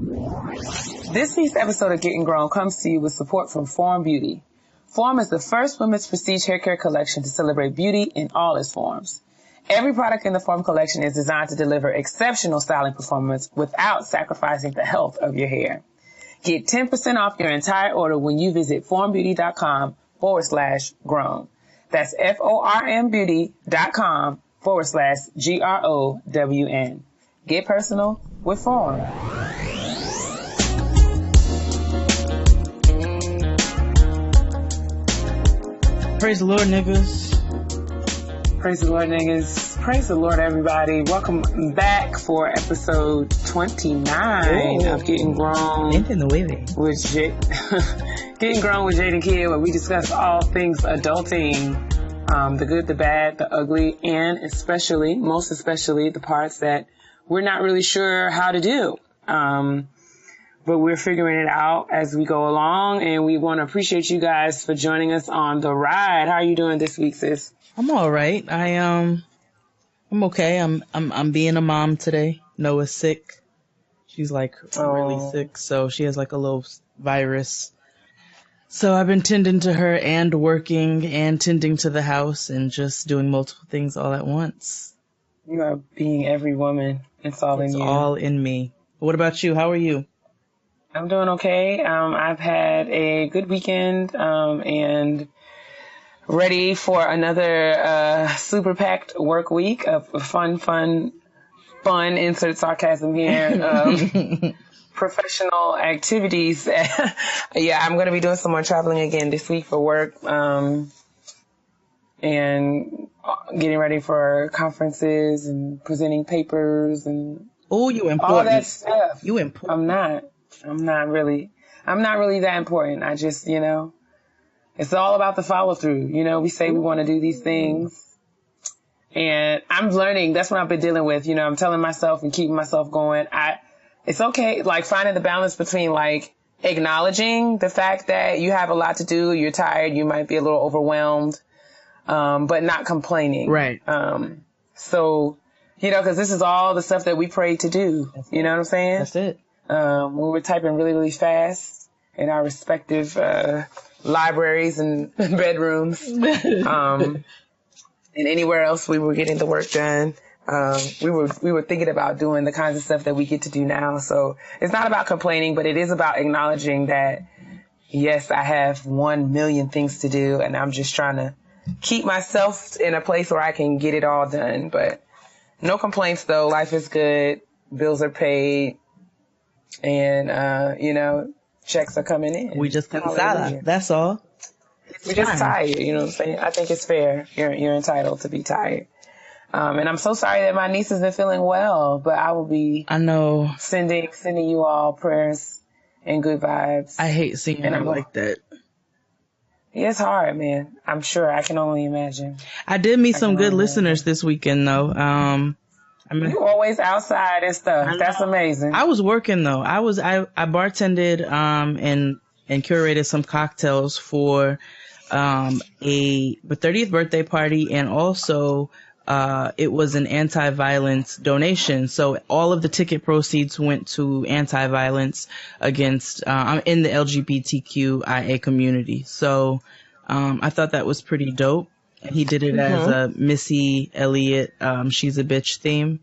This week's episode of Gettin' Grown comes to you with support from Form Beauty. Form is the first women's prestige hair care collection to celebrate beauty in all its forms. Every product in the Form collection is designed to deliver exceptional styling performance without sacrificing the health of your hair. Get 10% off your entire order when you visit formbeauty.com/grown. That's formbeauty.com/GROWN. Get personal with Form. Praise the Lord, niggas. Praise the Lord, niggas. Praise the Lord, everybody. Welcome back for episode 29 of Getting Grown with Getting Grown with Jade and Keia, where we discuss all things adulting, the good, the bad, the ugly, and most especially, the parts that we're not really sure how to do. But we're figuring it out as we go along, and we want to appreciate you guys for joining us on the ride. How are you doing this week, sis? I'm all right. I'm okay. I'm being a mom today. Noah's sick. She's like really sick, so she has like a little virus. So I've been tending to her and working and tending to the house and just doing multiple things all at once. You are being every woman. It's all in you. It's all in me. What about you? How are you? I'm doing okay. I've had a good weekend, and ready for another super packed work week of fun, insert sarcasm here, professional activities. Yeah, I'm going to be doing some more traveling again this week for work, and getting ready for conferences and presenting papers and you important. All that stuff. You important. I'm not really that important. I just, it's all about the follow through. We say we want to do these things, and I'm learning. That's what I've been dealing with. I'm telling myself and keeping myself going. It's okay. Like finding the balance between like acknowledging the fact that you have a lot to do. You're tired. You might be a little overwhelmed, but not complaining. Right. So, cause this is all the stuff that we pray to do. You know what I'm saying? That's it. We were typing really, really fast in our respective libraries and bedrooms, and anywhere else we were getting the work done. We were thinking about doing the kinds of stuff that we get to do now. So it's not about complaining, but it is about acknowledging that, yes, I have 1 million things to do, and I'm just trying to keep myself in a place where I can get it all done. But no complaints, though. Life is good. Bills are paid. And, checks are coming in. We just cansada. That's all. We're just tired. You know what I'm saying? I think it's fair. You're entitled to be tired. And I'm so sorry that my niece isn't feeling well, but I will be. I know. Sending you all prayers and good vibes. I hate seeing her like that. Yeah, it's hard, man. I'm sure. I can only imagine. I did meet some good listeners this weekend, though. You always outside and stuff. That's amazing. I was working though. I bartended and curated some cocktails for a 30th birthday party, and also it was an anti-violence donation. So all of the ticket proceeds went to anti-violence against in the LGBTQIA community. So I thought that was pretty dope. He did it as a Missy Elliott, She's a Bitch theme.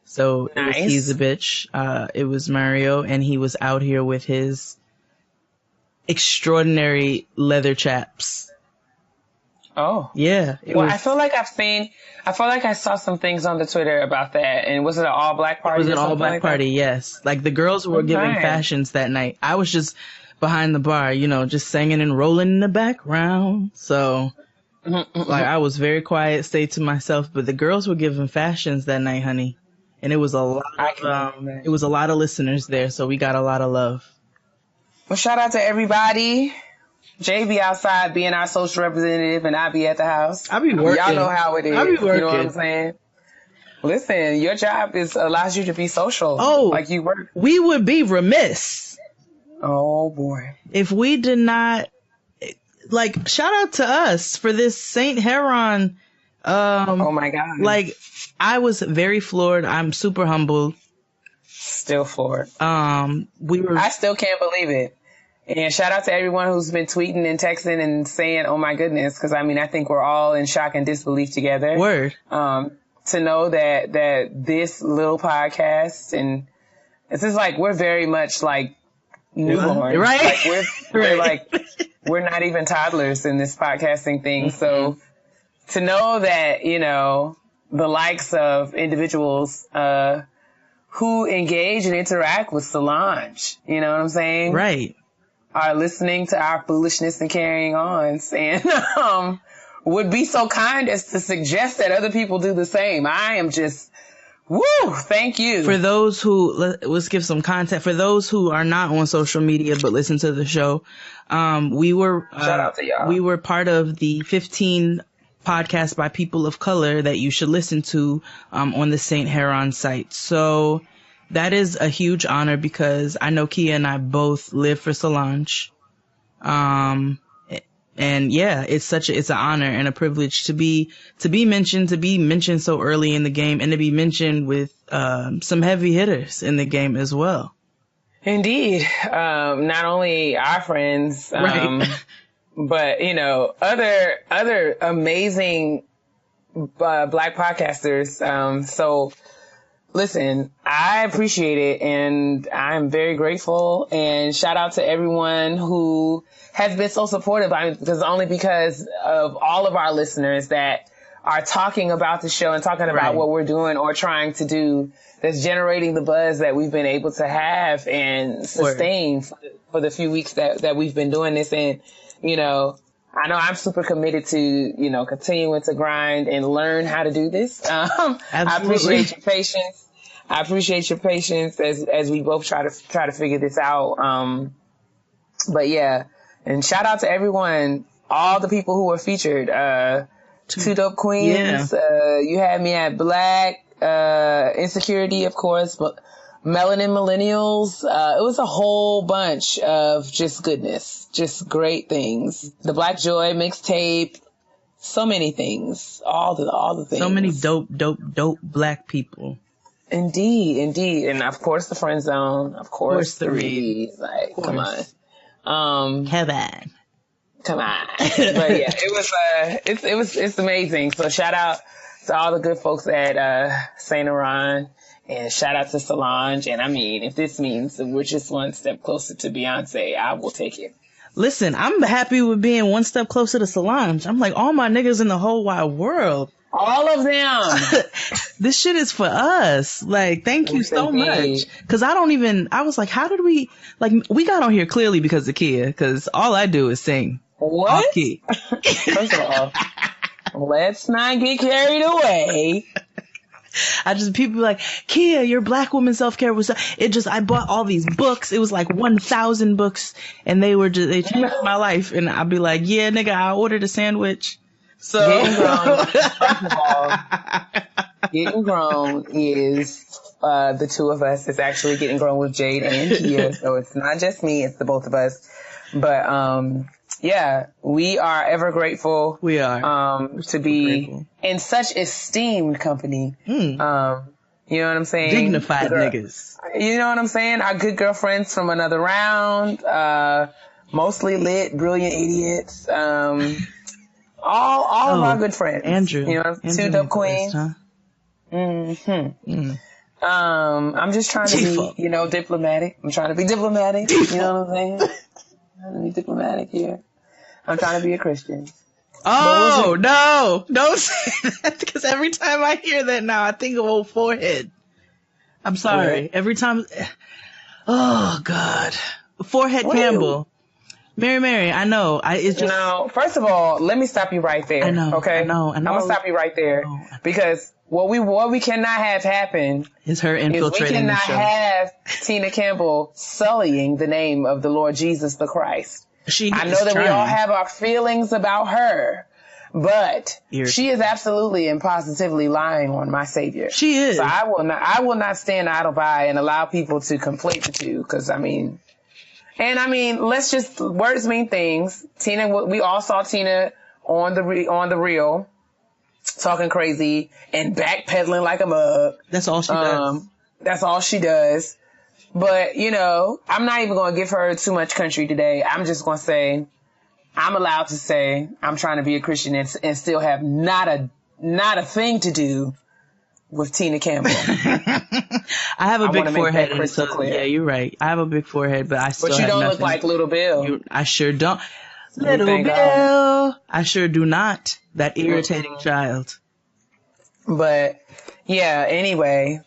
So nice. He's a Bitch. It was Mario, and he was out here with his extraordinary leather chaps. Oh. Yeah. I feel like I saw some things on the Twitter about that. And was it an all black party? It was an all black party, yes. Like the girls were giving fashions that night. I was just behind the bar, just singing and rolling in the background. So like I was very quiet, stayed to myself, but the girls were giving fashions that night, honey. And it was a lot of listeners there, so we got a lot of love. Well, shout out to everybody. Jay be outside being our social representative, and I be at the house. I be working. Y'all know how it is. I be working. You know what I'm saying? Listen, your job allows you to be social. Oh, like you work. We would be remiss. Oh boy. If we did not, shout out to us for this Saint Heron. Oh my God. I was very floored. I'm super humbled. still floored. I still can't believe it. And shout out to everyone who's been tweeting and texting and saying, oh my goodness. Cause I mean, I think we're all in shock and disbelief together. Word. To know that this little podcast, and it's just like, we're very much like newborn. Right. Like we're like, we're not even toddlers in this podcasting thing. Mm-hmm. So to know that, you know, the likes of individuals, who engage and interact with Solange, you know what I'm saying? Right. Are listening to our foolishness and carrying on, and would be so kind as to suggest that other people do the same. I am just, woo, thank you. For those who, let's give some context. For those who are not on social media but listen to the show, we were, shout out to y'all. We were part of the 15 podcasts by people of color that you should listen to on the St. Heron site. So that is a huge honor because I know Keia and I both live for Solange. And yeah, it's an honor and a privilege to be mentioned so early in the game and to be mentioned with some heavy hitters in the game as well. Indeed. Not only our friends, right. but you know, other amazing Black podcasters. So listen, I appreciate it and I'm very grateful, and shout out to everyone who has been so supportive. Because of all of our listeners that are talking about the show and talking about right. what we're doing or trying to do, that's generating the buzz that we've been able to have and sustain for the few weeks that we've been doing this. And, you know I'm super committed to, you know, continuing to grind and learn how to do this. I appreciate your patience. I appreciate your patience as we both try to figure this out. But yeah, and shout out to everyone, all the people who were featured. Two Dope Queens. Yeah. You had me at Black, Insecurity, of course, but Melanin Millennials. It was a whole bunch of just goodness, just great things. The Black Joy mixtape, so many things, all the things. So many dope Black people. Indeed. And of course the Friend Zone, of course the Reeds. Like, come on. Come on. But yeah, it's amazing. So shout out to all the good folks at Saint Laurent, and shout out to Solange. And I mean, if this means that we're just one step closer to Beyonce, I will take it. Listen, I'm happy with being one step closer to Solange. I'm like, all my niggas in the whole wide world. All of them. This shit is for us. Like, thank you so much. Cause I was like, how did we got on here clearly because of Keia, cause all I do is sing. What? First of all, let's not get carried away. People be like, Keia, your Black woman self-care was, I bought all these books. It was like 1,000 books and they changed my life. And I'd be like, yeah, nigga, I ordered a sandwich. So, First of all, Getting Grown is, the two of us. It's actually Getting Grown with Jade and Keia. So it's not just me, it's the both of us. But, yeah, we are ever grateful. We are. To be in such esteemed company. You know what I'm saying? Dignified niggas. You know what I'm saying? Our good girlfriends from another round, mostly lit, brilliant idiots, all of our good friends. Andrew. You know, Two Dope Queens. Huh? I'm just trying to be, you know, diplomatic. I'm trying to be diplomatic. You know what I'm saying? I'm trying to be diplomatic here. I'm trying to be a Christian. Oh, no. Don't say that, because every time I hear that now, I think of old Forehead. I'm sorry. Every time. Oh, God. Forehead Campbell. Mary, I know. It's just. No, first of all, let me stop you right there. I know. Okay? I know. I'm going to stop you right there. Because what we cannot have happen is her infiltrating the show. We cannot have Tina Campbell sullying the name of the Lord Jesus the Christ. I know that we all have our feelings about her, but she is absolutely and positively lying on my Savior. She is. So I will not stand idle by and allow people to conflate the two, because let's just, words mean things. Tina, we all saw Tina on the reel talking crazy and backpedaling like a mug. That's all she does. That's all she does. But, you know, I'm not even going to give her too much country today. I'm just going to say, I'm allowed to say I'm trying to be a Christian and still have not a thing to do with Tina Campbell. I have a big forehead, and so yeah, you're right. I have a big forehead, but I still. But you don't look like Little Bill. I sure don't. Little Bill. I sure do not. That irritating child. But yeah. Anyway,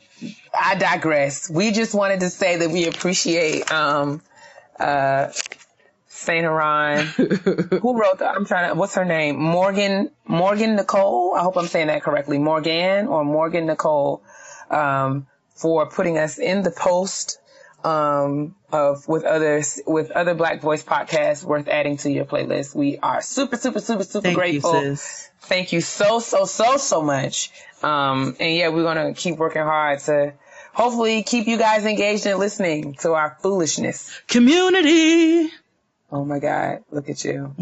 I digress. We just wanted to say that we appreciate Saint Haran, who wrote what's her name? Morgan Nicole. I hope I'm saying that correctly. Morgan Nicole, for putting us in the post, with other Black Voice podcasts worth adding to your playlist. We are super grateful. You, sis. Thank you so much. And yeah, we're going to keep working hard to hopefully keep you guys engaged and listening to our foolishness. Community. Oh my God, look at you.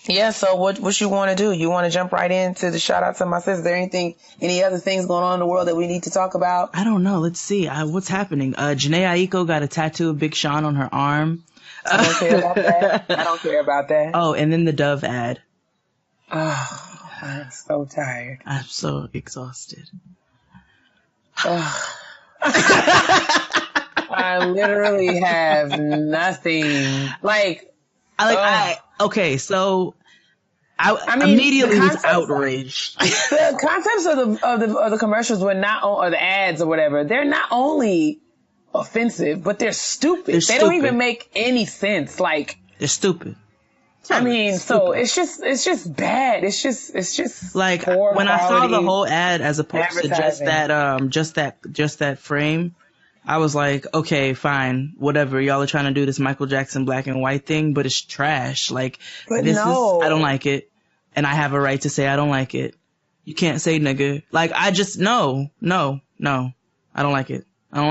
Yeah, so what you want to do? You want to jump right into the shout out to my sis? Is there any other things going on in the world that we need to talk about? I don't know. Let's see. What's happening? Janae Aiko got a tattoo of Big Sean on her arm. I don't care about that. Oh, and then the Dove ad. Oh, I'm so tired. I'm so exhausted. I literally have nothing. Okay, so I mean, immediately was outraged. The concepts of the commercials or the ads or whatever, they're not only offensive, but they're stupid. They don't even make any sense. Like, they're stupid. I mean, so it's just bad. It's just like when I saw the whole ad as opposed to just that frame, I was like, okay, fine, whatever. Y'all are trying to do this Michael Jackson black and white thing, but it's trash. Like, I don't like it. And I have a right to say I don't like it. You can't say nigga. Like, I just, no. I don't like it. I'm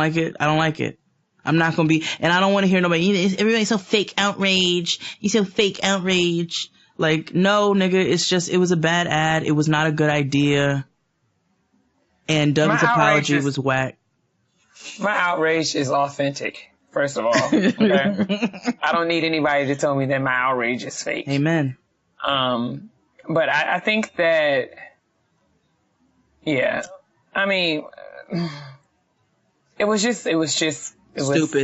not going to be, and I don't want to hear nobody, everybody's so fake outrage. You so fake outrage. Like, no, nigga, it was a bad ad. It was not a good idea. And Doug's apology was whack. My outrage is authentic, first of all. Okay? I don't need anybody to tell me that my outrage is fake. Amen. But I think that, yeah, I mean, it was stupid,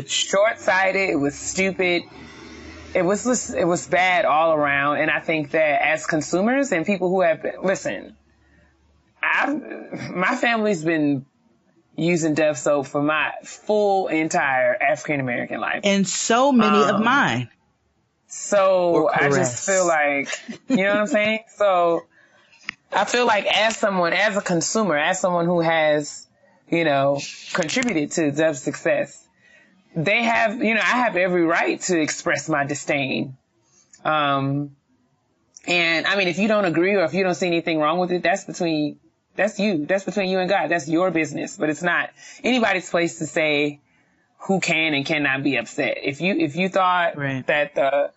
short-sighted. It was stupid. It was bad all around. And I think that as consumers and people who have been, my family's been using Dove soap for my full entire African American life. And so many of mine. So I just feel like, you know what I'm saying? So I feel like as a consumer, as someone who has, contributed to Dove's success, they have, I have every right to express my disdain. And I mean, if you don't agree or if you don't see anything wrong with it, that's between you and God. That's your business, but it's not anybody's place to say who can and cannot be upset. If you thought that the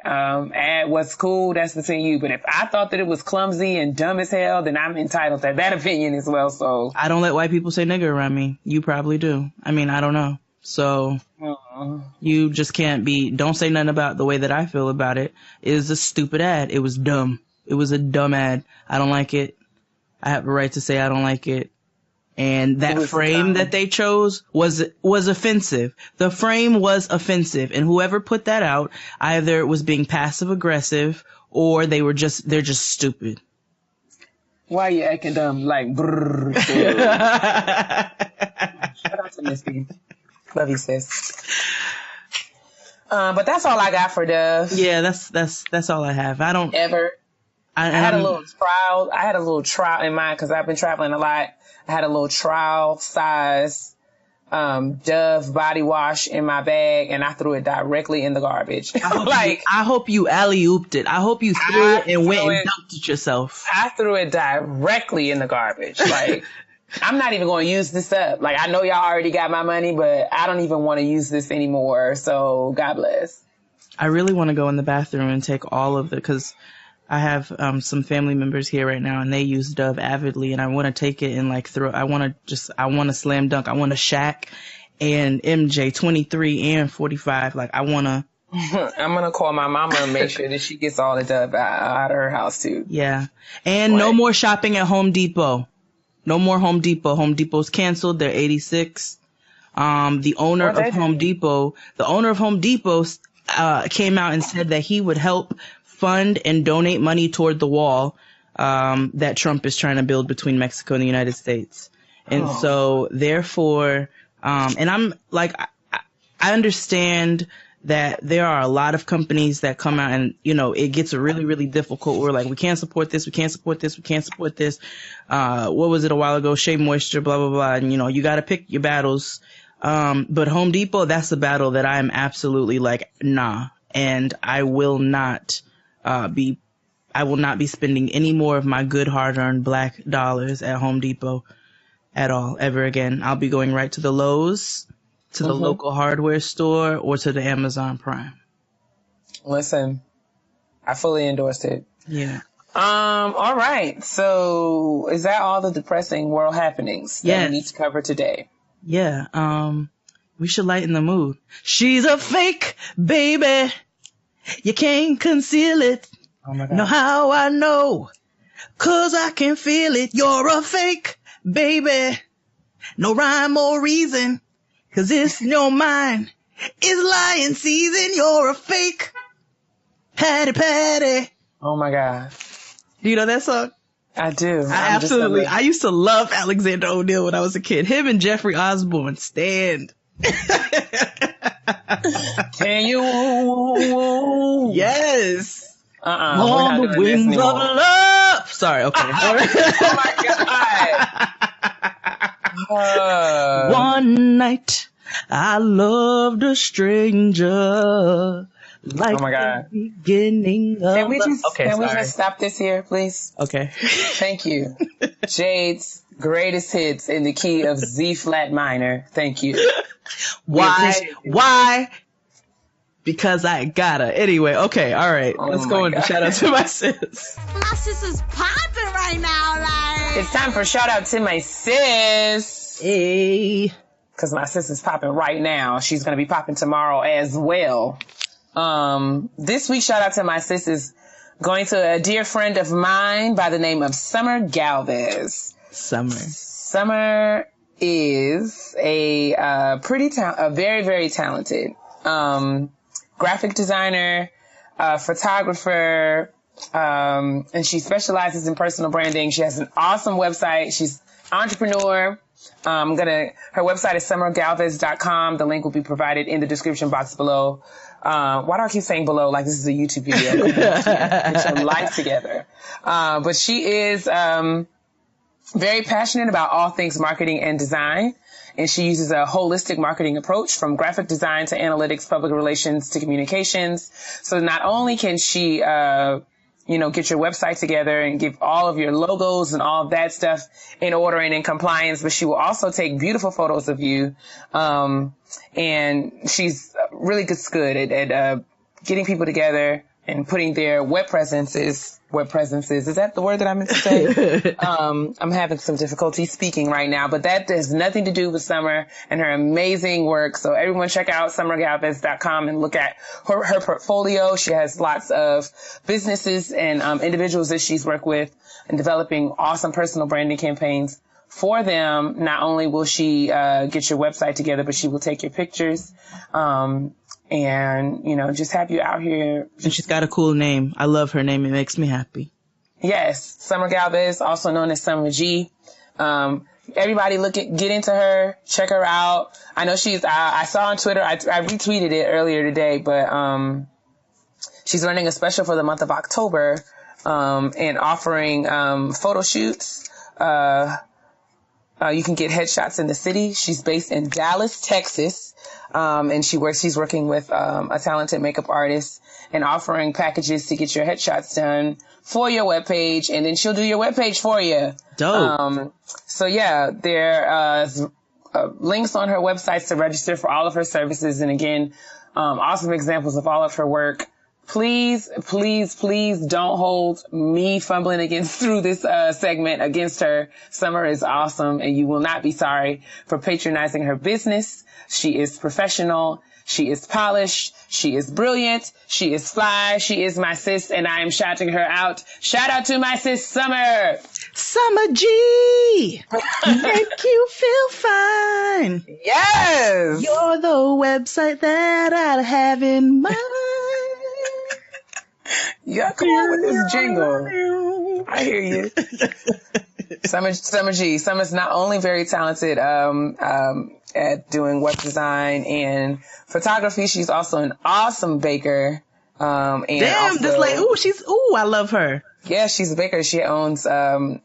ad was cool, that's between you. But if I thought that it was clumsy and dumb as hell, then I'm entitled to that opinion as well. So I don't let white people say nigger around me. You probably do. I mean, I don't know. So you just don't say nothing about the way that I feel about it. It is a stupid ad. It was dumb. It was a dumb ad. I don't like it. I have a right to say I don't like it. And that frame that they chose was offensive. The frame was offensive. And whoever put that out either was being passive aggressive or they're just stupid. Why are you acting dumb? Like, brrr. Shout out to Misty. Love you, sis. But that's all I got for Dove. Yeah, that's all I have. I don't ever. I had a little trial. I had a little trial in mind because I've been traveling a lot. I had a little trial size Dove body wash in my bag, and I threw it directly in the garbage. I hope you alley-ooped it. I hope you threw it and went and dumped it yourself. I threw it directly in the garbage. Like, I'm not even going to use this up. Like, I know y'all already got my money, but I don't even want to use this anymore. So God bless. I really want to go in the bathroom and take all of it because I have some family members here right now, and they use Dove avidly, and I want to take it and like I want to slam dunk. I want to Shaq and MJ 23 and 45. Like I want to. I'm gonna call my mama and make sure that she gets all the Dove out of her house too. Yeah, and no more shopping at Home Depot. No more Home Depot. Home Depot's canceled. They're 86. The owner of Home Depot came out and said that he would help fund and donate money toward the wall that Trump is trying to build between Mexico and the United States. And so therefore, and I'm like, I understand that there are a lot of companies that come out and, you know, it gets really, really difficult. We're like, we can't support this. We can't support this. We can't support this. What was it a while ago? Shea Moisture, blah, blah, blah. And, you know, you got to pick your battles. But Home Depot, that's a battle that I am absolutely like, nah. And I will not be spending any more of my good hard-earned black dollars at Home Depot at all, ever again. I'll be going right to the Lowe's, to the local hardware store, or to the Amazon Prime. Listen, I fully endorse it. Yeah. All right. So is that all the depressing world happenings that we need to cover today? Yeah. We should lighten the mood. She's a fake baby. You can't conceal it. Oh my God. Know how I know? 'Cause I can feel it. You're a fake baby. No rhyme or reason. 'Cause it's in your mind. It's lying season. You're a fake Patty. Oh my God. Do you know that song? I do. I used to love Alexander O'Neal when I was a kid. Him and Jeffrey Osborne stand. Can you? Yes. On the wings of love. Sorry. Okay. Oh my God. One night I loved a stranger. Like oh my God. the beginning of Can we just stop this here, please? Okay. Thank you. Jade's greatest hits in the key of Z flat minor. Thank you. Why? Because I gotta. Anyway, okay, all right. Let's go and shout out to my sis. My sis is popping right now, like. It's time for shout out to my sis. Hey. Because my sis is popping right now. She's going to be popping tomorrow as well. This week's shout out to my sis is going to a dear friend of mine by the name of Summer Galvez. Summer is a very, very talented, graphic designer, photographer, and she specializes in personal branding. She has an awesome website. She's an entrepreneur. Her website is summergalvez.com. The link will be provided in the description box below. Why do I keep saying below like this is a YouTube video? Get your life together. But she is very passionate about all things marketing and design. And she uses a holistic marketing approach from graphic design to analytics, public relations to communications. So not only can she, get your website together and give all of your logos and all of that stuff in order and in compliance, but she will also take beautiful photos of you. And she's really good at getting people together and putting their web presences. Is that the word that I meant to say? I'm having some difficulty speaking right now, but that has nothing to do with Summer and her amazing work. So everyone check out summergalvez.com and look at her portfolio. She has lots of businesses and individuals that she's worked with and developing awesome personal branding campaigns for them. Not only will she get your website together, but she will take your pictures and, just have you out here. And she's got a cool name. I love her name. It makes me happy. Yes. Summer Galvez, also known as Summer G. Everybody get into her, check her out. I know I saw on Twitter, I retweeted it earlier today, but, she's running a special for the month of October, and offering, photo shoots. You can get headshots in the city. She's based in Dallas, Texas. And she's working with, a talented makeup artist and offering packages to get your headshots done for your webpage. And then she'll do your webpage for you. Dope. There are links on her websites to register for all of her services. And again, awesome examples of all of her work. please don't hold me fumbling through this segment against her. Summer is awesome, and you will not be sorry for patronizing her business. She is professional. She is polished. She is brilliant. She is fly. She is my sis, and I am shouting her out. Shout out to my sis, Summer. Summer G, make you feel fine. Yes. You're the website that I have in mind. Yeah, come on with this jingle. I hear you. Summer G. Summer's not only very talented at doing web design and photography, she's also an awesome baker. And damn, also, this lady, I love her. Yeah, she's a baker. She owns sugar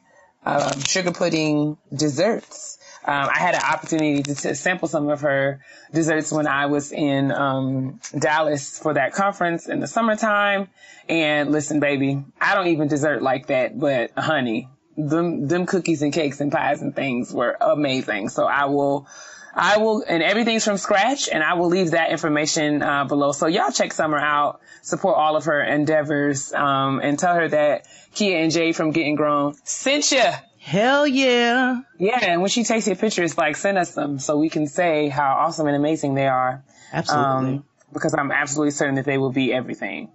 pudding desserts. I had an opportunity to sample some of her desserts when I was in Dallas for that conference in the summertime. And listen, baby, I don't even dessert like that, but honey, them cookies and cakes and pies and things were amazing. So I will, and everything's from scratch, and I will leave that information below. So y'all check Summer out, support all of her endeavors, and tell her that Keia and Jade from Gettin Grown sent ya. Hell yeah. Yeah, and when she takes your pictures, like, send us them so we can say how awesome and amazing they are. Absolutely. Because I'm absolutely certain that they will be everything.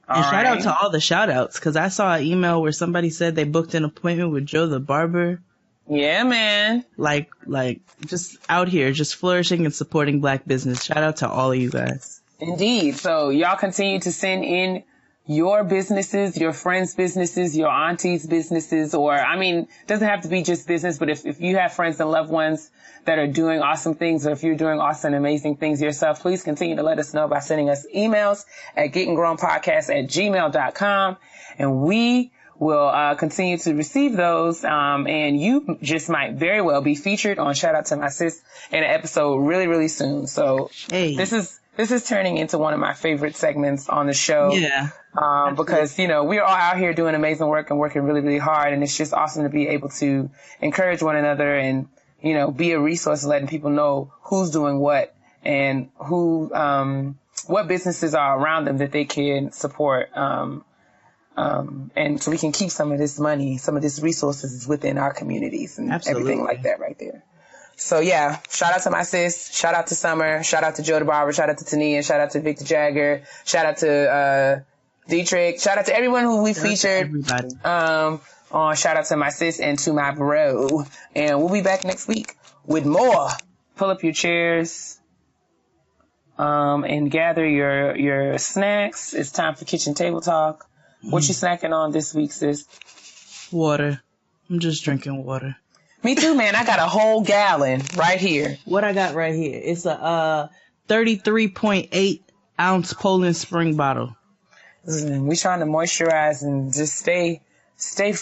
And shout out to all the shout outs, because I saw an email where somebody said they booked an appointment with Joe the Barber. Yeah, man. Like just out here, just flourishing and supporting Black business. Shout out to all of you guys. Indeed. So y'all continue to send in your businesses, your friends' businesses, your auntie's businesses, or, I mean, it doesn't have to be just business, but if you have friends and loved ones that are doing awesome things, or if you're doing awesome, amazing things yourself, please continue to let us know by sending us emails at gettinggrownpodcast@gmail.com, and we will continue to receive those, and you just might very well be featured on Shout Out to My Sis in an episode really, really soon. So hey. This is turning into one of my favorite segments on the show. Yeah. Because, we're all out here doing amazing work and working really, really hard. And it's just awesome to be able to encourage one another and, be a resource, letting people know who's doing what and what businesses are around them that they can support. And so we can keep some of this money, some of these resources within our communities and everything like that right there. So yeah, shout out to my sis, shout out to Summer, shout out to Joe the Barber, shout out to Tania, shout out to Victor Jagger, shout out to Dietrich, shout out to everyone who we featured on Shout Out to My Sis and to my bro. And we'll be back next week with more. Pull up your chairs and gather your snacks. It's time for kitchen table talk. What you snacking on this week, sis? Water. I'm just drinking water. Me too, man. I got a whole gallon right here. What I got right here? It's a 33.8 ounce Poland Spring bottle. We trying to moisturize and just stay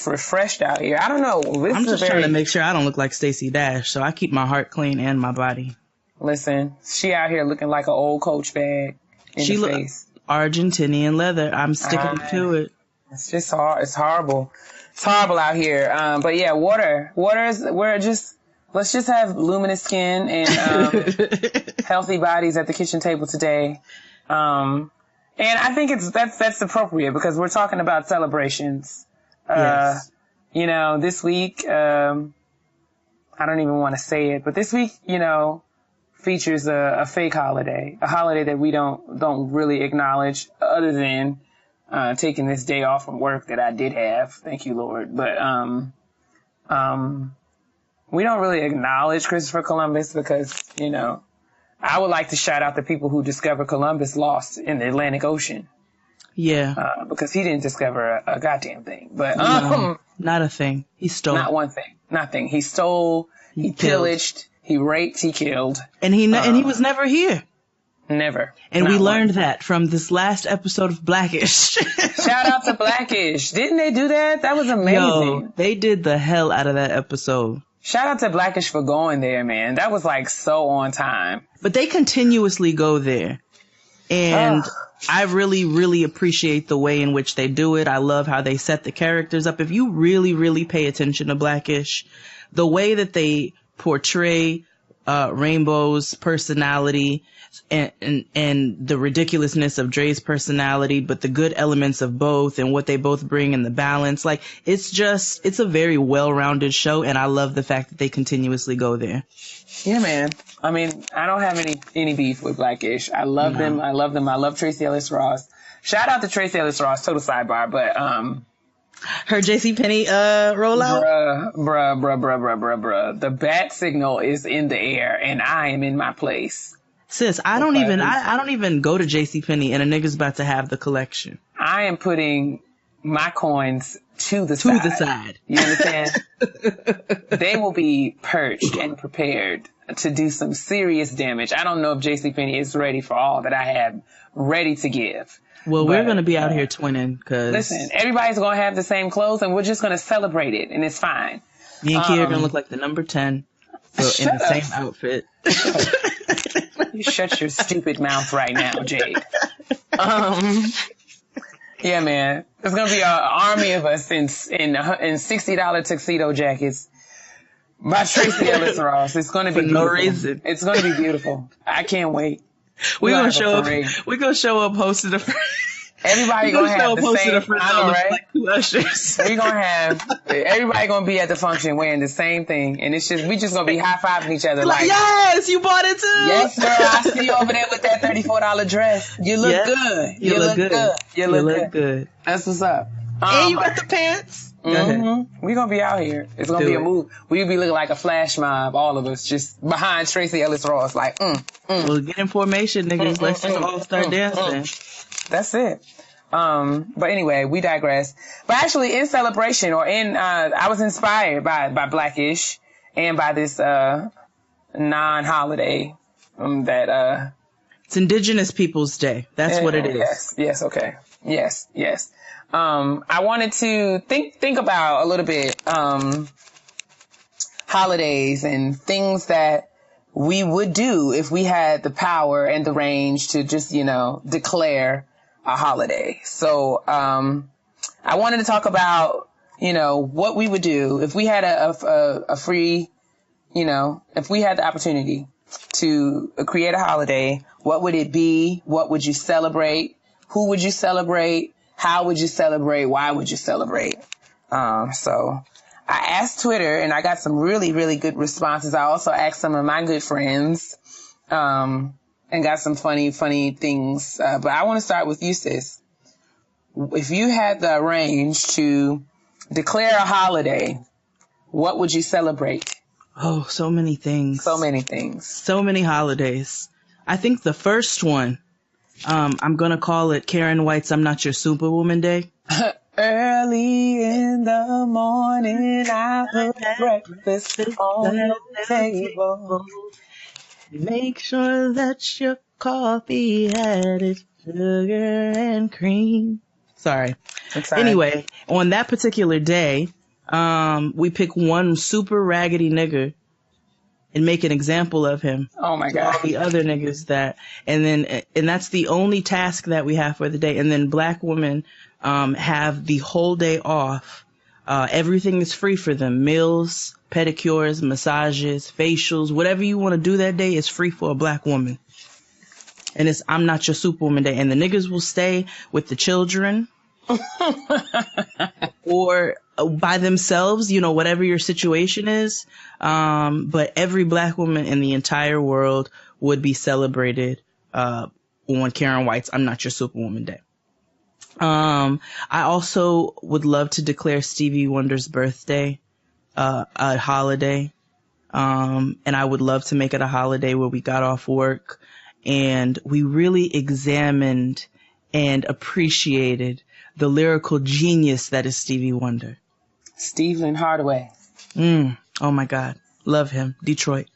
refreshed out here. I don't know. I'm just trying to make sure I don't look like Stacey Dash, so I keep my heart clean and my body. Listen, she out here looking like an old Coach bag in the face. Argentinian leather. I'm sticking to it. It's just hard. It's horrible. It's horrible out here. But yeah, water. Let's just have luminous skin and healthy bodies at the kitchen table today. And I think that's appropriate because we're talking about celebrations. Yes. This week, I don't even want to say it, but this week, features a fake holiday, a holiday that we don't really acknowledge other than taking this day off from work that I did have. Thank you, Lord. But we don't really acknowledge Christopher Columbus because, I would like to shout out the people who discovered Columbus lost in the Atlantic Ocean. Yeah. Because he didn't discover a goddamn thing. But no, not a thing. He stole. Not one thing. Nothing. He stole. He pillaged. He raped. He killed. And he was never here. Never. And we learned that from this last episode of Blackish. Shout out to Blackish. Didn't they do that? That was amazing. Yo, they did the hell out of that episode. Shout out to Blackish for going there, man. That was like so on time. But they continuously go there. And I really, really appreciate the way in which they do it. I love how they set the characters up. If you really, really pay attention to Blackish, the way that they portray Rainbow's personality and the ridiculousness of Dre's personality, but the good elements of both and what they both bring and the balance. Like, it's a very well-rounded show, and I love the fact that they continuously go there. Yeah, man. I mean, I don't have any beef with Blackish. I love them. I love them. I love Tracee Ellis Ross. Shout out to Tracee Ellis Ross, total sidebar, but her JCPenney rollout? Bruh. The bat signal is in the air, and I am in my place. Sis, I don't even go to JCPenney, and a nigga's about to have the collection. I am putting my coins to the side. You understand? They will be perched and prepared to do some serious damage. I don't know if JCPenney is ready for all that I have ready to give. Well, we're going to be out here twinning, because... Listen, everybody's going to have the same clothes, and we're just going to celebrate it, and it's fine. Me and Keia are going to look like the number 10 in the same outfit. You shut your stupid mouth right now, Jade. Yeah, man. There's going to be an army of us in $60 tuxedo jackets by Tracee Ellis Ross. It's going to be beautiful. No reason. It's going to be beautiful. I can't wait. We're gonna show up hosting a everybody gonna have the same. I know, right? We gonna have everybody gonna be at the function wearing the same thing, and we just gonna be high fiving each other like, yes, you bought it too. Yes, girl. I see you over there with that $34 dress. You look good. You look good. You look good. That's what's up. And you got the pants. Mm-hmm. We're going to be out here. It's going to be a move. We'll be looking like a flash mob, all of us, just behind Tracee Ellis Ross, like, Well, get in formation, niggas. Let's just all start dancing. That's it. But anyway, we digress. But actually, in celebration, or I was inspired by Blackish and by this non-holiday that it's Indigenous Peoples Day. That's what it is. Yes. Okay. Yes. I wanted to think about a little bit holidays and things that we would do if we had the power and the range to just, declare a holiday. So I wanted to talk about, what we would do if we had a free, if we had the opportunity to create a holiday. What would it be? What would you celebrate? Who would you celebrate? How would you celebrate? Why would you celebrate? So I asked Twitter, and I got some really, really good responses. I also asked some of my good friends, and got some funny things. But I want to start with you, sis. If you had the range to declare a holiday, what would you celebrate? Oh, so many things. So many things. So many holidays. I think the first one, I'm going to call it Karen White's I'm Not Your Superwoman Day. Early in the morning, I put breakfast on the table. Make sure that your coffee had its sugar and cream. Sorry. Anyway, on that particular day, we pick one super raggedy nigger and make an example of him. Oh my God. All the other niggas and that's the only task that we have for the day. And then black women, have the whole day off. Everything is free for them. Meals, pedicures, massages, facials, whatever you want to do that day is free for a black woman. And it's I'm Not Your Superwoman Day. And the niggas will stay with the children or by themselves, whatever your situation is. But every black woman in the entire world would be celebrated on Karen White's I'm Not Your Superwoman Day. I also would love to declare Stevie Wonder's birthday a holiday. And I would love to make it a holiday where we got off work and we really examined and appreciated the lyrical genius that is Stevie Wonder. Stephen Hardaway. Oh my God. Love him. Detroit.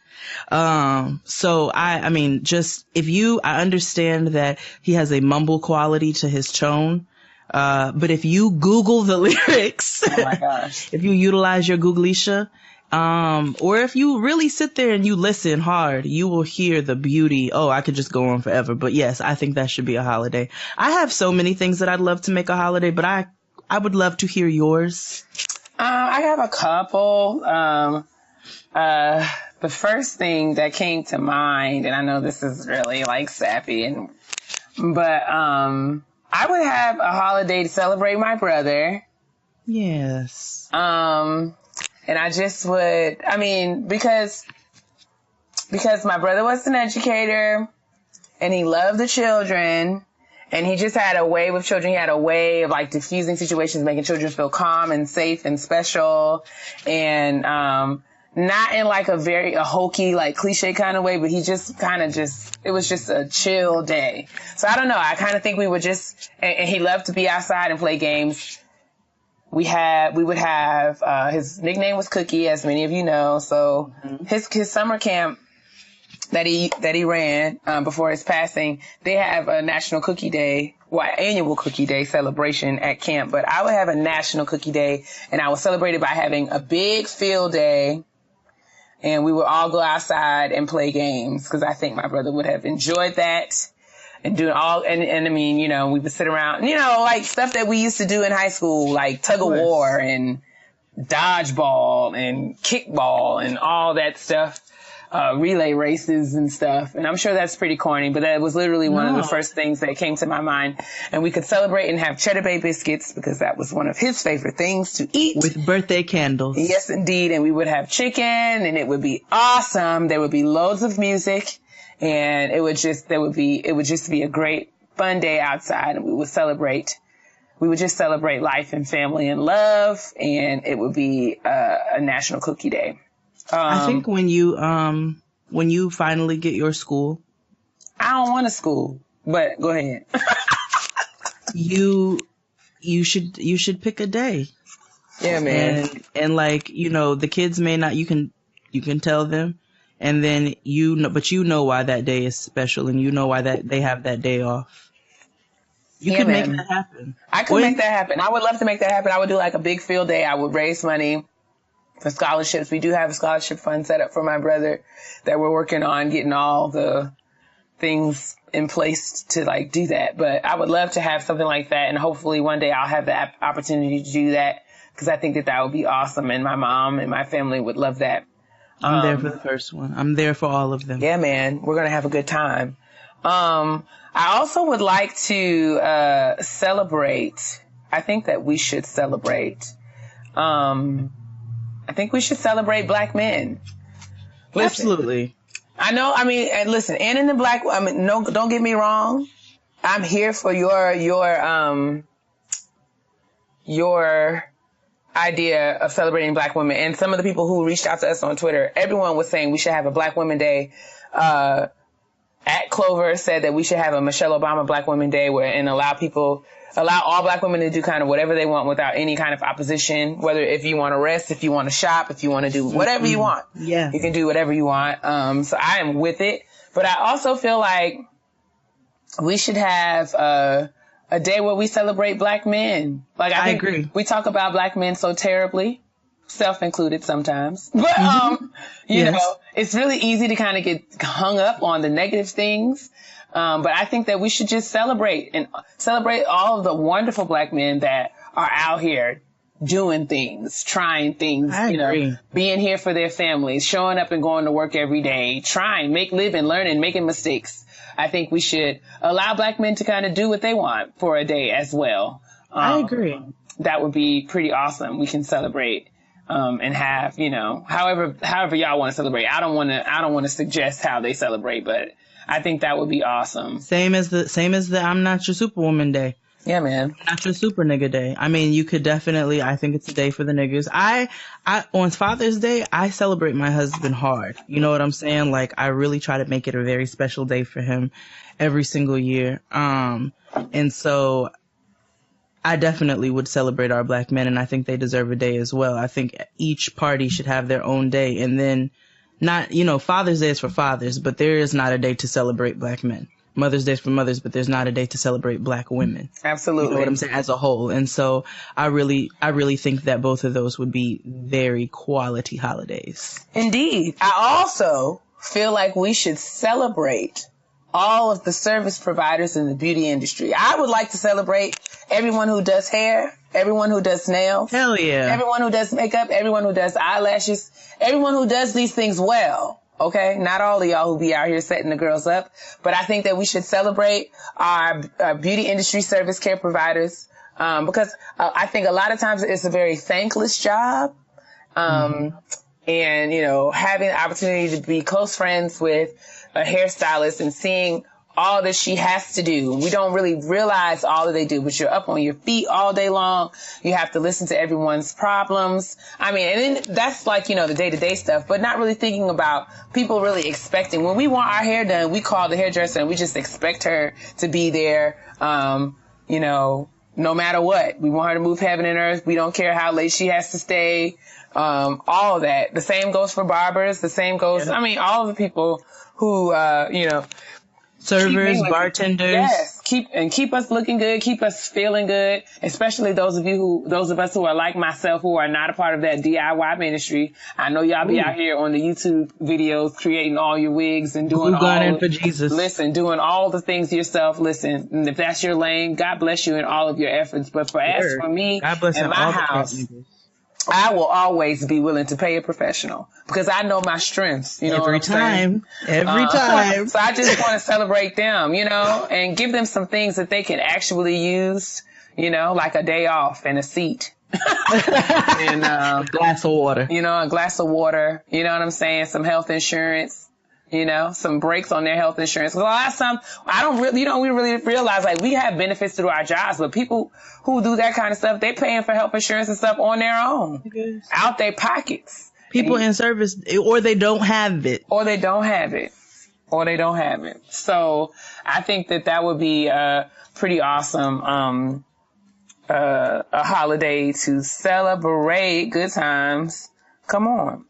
So I mean, I understand that he has a mumble quality to his tone. But if you Google the lyrics, oh my gosh, if you utilize your Googleisha, or if you really sit there and you listen hard, you will hear the beauty. Oh, I could just go on forever. But yes, I think that should be a holiday. I have so many things that I'd love to make a holiday, but I would love to hear yours. I have a couple. the first thing that came to mind, and I know this is really like sappy, but I would have a holiday to celebrate my brother. Yes. And I just would, I mean, because my brother was an educator and he loved the children and he just had a way with children. He had a way of like diffusing situations, making children feel calm and safe and special. And, not in like a hokey, like cliche kind of way, but he just it was just a chill day. So I don't know. I kind of think we would and he loved to be outside and play games. We would have, his nickname was Cookie, as many of you know. So his summer camp that he ran, before his passing, they have a national cookie day, annual cookie day celebration at camp. But I would have a national cookie day and I would celebrate it by having a big field day. And we would all go outside and play games because I think my brother would have enjoyed that. And doing and I mean, you know, we would sit around, you know, like stuff that we used to do in high school, like tug of war and dodgeball and kickball and all that stuff, relay races and stuff. And I'm sure that's pretty corny, but that was literally one of the first things that came to my mind. And we could celebrate and have Cheddar Bay biscuits because that was one of his favorite things to eat. With birthday candles. Yes, indeed. And we would have chicken and it would be awesome. There would be loads of music. And it would just be a great fun day outside and we would just celebrate life and family and love. And it would be a national cookie day. I think when you finally get your school. I don't want a school, but go ahead. you should pick a day. Yeah, man. And like, you know, the kids may not, you can tell them. And then but you know why that day is special and you know why they have that day off. You can make that happen. I could make that happen. I would love to make that happen. I would do like a big field day. I would raise money for scholarships. We do have a scholarship fund set up for my brother that we're working on getting all the things in place to like do that. But I would love to have something like that. And hopefully one day I'll have the opportunity to do that because I think that would be awesome. And my mom and my family would love that. I'm there for the first one. I'm there for all of them. Yeah, man. We're going to have a good time. I also would like to celebrate. I think that we should celebrate. I think we should celebrate Black men. Listen, absolutely. I know. I mean, and listen, and in the Black. I mean, no, don't get me wrong. I'm here for your idea of celebrating Black women. And some of the people who reached out to us on Twitter, everyone was saying we should have a Black Women Day. At Clover said that we should have a Michelle Obama Black Women Day and allow all Black women to do kind of whatever they want without any kind of opposition, whether if you want to rest, if you want to shop, if you want to do whatever you want. Yeah. You can do whatever you want. So I am with it. But I also feel like we should have a day where we celebrate Black men. Like I agree. We talk about Black men so terribly, self-included sometimes. But you know, it's really easy to kind of get hung up on the negative things. But I think that we should just celebrate all of the wonderful Black men that are out here doing things, trying things, being here for their families, showing up and going to work every day, living, learning, making mistakes. I think we should allow Black men to kind of do what they want for a day as well. I agree. That would be pretty awesome. We can celebrate, and have, however y'all want to celebrate. I don't want to suggest how they celebrate, but I think that would be awesome. Same as the I'm Not Your Superwoman Day. Yeah, man. Not Your Super Nigga Day. I mean, you could definitely, I think it's a day for the niggas. I on Father's Day, I celebrate my husband hard. You know what I'm saying? Like, I really try to make it a very special day for him every single year. And so I definitely would celebrate our Black men, and I think they deserve a day as well. I think each party should have their own day, and then not, Father's Day is for fathers, but there is not a day to celebrate Black men. Mother's Day is for mothers, but there's not a day to celebrate Black women. Absolutely. You know what I'm saying? As a whole. And so I really think that both of those would be very quality holidays. Indeed. I also feel like we should celebrate all of the service providers in the beauty industry. I would like to celebrate everyone who does hair, everyone who does nails. Hell yeah. Everyone who does makeup, everyone who does eyelashes, everyone who does these things well. Okay? Not all of y'all who be out here setting the girls up, but I think that we should celebrate our beauty industry service care providers, because I think a lot of times it's a very thankless job. And, you know, having the opportunity to be close friends with a hairstylist and seeing all that she has to do. We don't really realize all that they do, but you're up on your feet all day long. You have to listen to everyone's problems. I mean, and then that's like, you know, the day-to-day stuff, but not really thinking about people really expecting. When we want our hair done, we call the hairdresser and we just expect her to be there, you know, no matter what. We want her to move heaven and earth. We don't care how late she has to stay. All of that. The same goes for barbers. The same goes, I mean, all of the people who, you know, servers, bartenders. Yes. Keep us looking good, keep us feeling good, especially those of us who are like myself, who are not a part of that DIY ministry. I know y'all be out here on the YouTube videos creating all your wigs and doing for Jesus. Listen, doing all the things yourself. Listen, and if that's your lane, God bless you in all of your efforts. But as for me and my house, I will always be willing to pay a professional because I know my strengths. You know every time. So I just want to celebrate them, you know, and give them some things that they can actually use, you know, like a day off and a seat. And a glass of water. You know, a glass of water. You know what I'm saying? Some health insurance. You know, some breaks on their health insurance. Because a lot of times, we really realize, like, we have benefits through our jobs, but people who do that kind of stuff, they're paying for health insurance and stuff on their own. Out their pockets. People in service, or they don't have it. So I think that would be pretty awesome, a holiday to celebrate good times. Come on.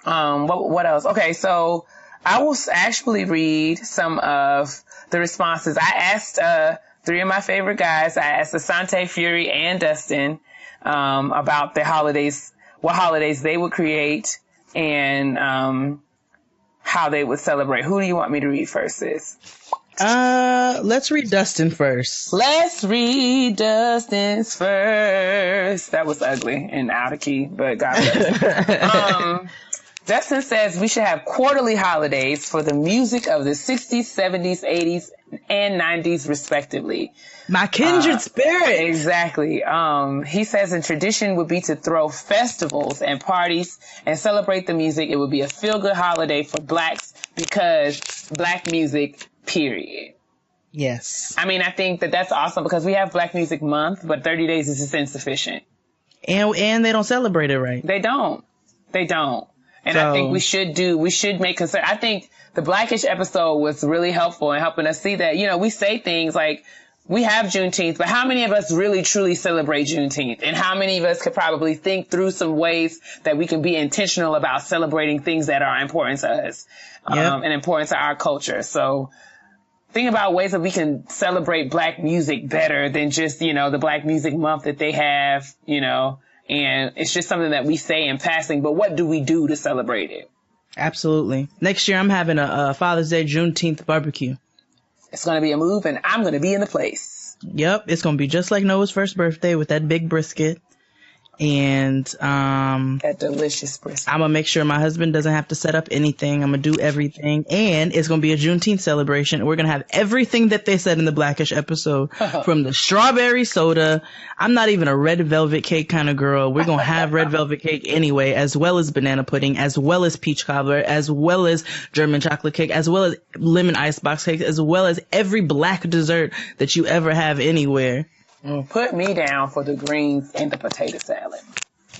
What else? Okay, so I will actually read some of the responses. I asked three of my favorite guys. I asked Asante, Fury, and Dustin about the holidays, what holidays they would create, and how they would celebrate. Who do you want me to read first, sis? Let's read Dustin first. Let's read Dustin's first. That was ugly and out of key, but God bless. Dustin says we should have quarterly holidays for the music of the 60s, 70s, 80s, and 90s, respectively. My kindred spirit. Exactly. He says a tradition would be to throw festivals and parties and celebrate the music. It would be a feel-good holiday for blacks because black music, period. Yes. I mean, I think that's awesome because we have Black Music Month, but 30 days is just insufficient. And they don't celebrate it right. They don't. And so, I think we should make concern. I think the Blackish episode was really helpful in helping us see that, you know, we say things like we have Juneteenth, but how many of us really truly celebrate Juneteenth? And how many of us could probably think through some ways that we can be intentional about celebrating things that are important to us, and important to our culture. So think about ways that we can celebrate black music better than just, you know, the Black Music Month that they have, you know. And it's just something that we say in passing, but what do we do to celebrate it? Absolutely. Next year, I'm having a Father's Day Juneteenth barbecue. It's going to be a move, and I'm going to be in the place. Yep. It's going to be just like Noah's first birthday with that big brisket. And that delicious brisket. I'm going to make sure my husband doesn't have to set up anything. I'm going to do everything. And it's going to be a Juneteenth celebration. We're going to have everything that they said in the Blackish episode, from the strawberry soda. I'm not even a red velvet cake kind of girl. We're going to have red velvet cake anyway, as well as banana pudding, as well as peach cobbler, as well as German chocolate cake, as well as lemon icebox cake, as well as every black dessert that you ever have anywhere. Put me down for the greens and the potato salad.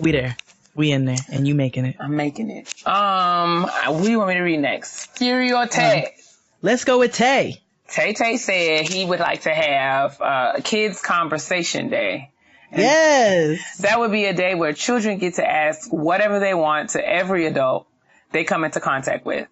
We there. We in there. And you making it. I'm making it. What do you want me to read next? Fury or Tay? Let's go with Tay. Tay said he would like to have a kids conversation day. And yes. That would be a day where children get to ask whatever they want to every adult they come into contact with.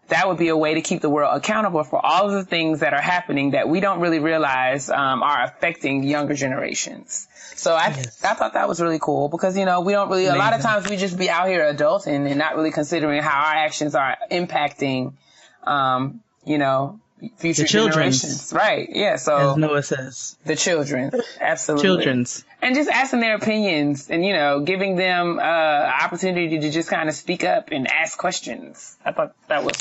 That would be a way to keep the world accountable for all of the things that are happening that we don't really realize are affecting younger generations. So I thought that was really cool because, you know, we don't really, a lot of times we just be out here adulting and not really considering how our actions are impacting, you know, future children's. generations. Right. Yeah. So as Noah says, the children. Absolutely. children's. And just asking their opinions and, you know, giving them opportunity to just kind of speak up and ask questions. I thought that was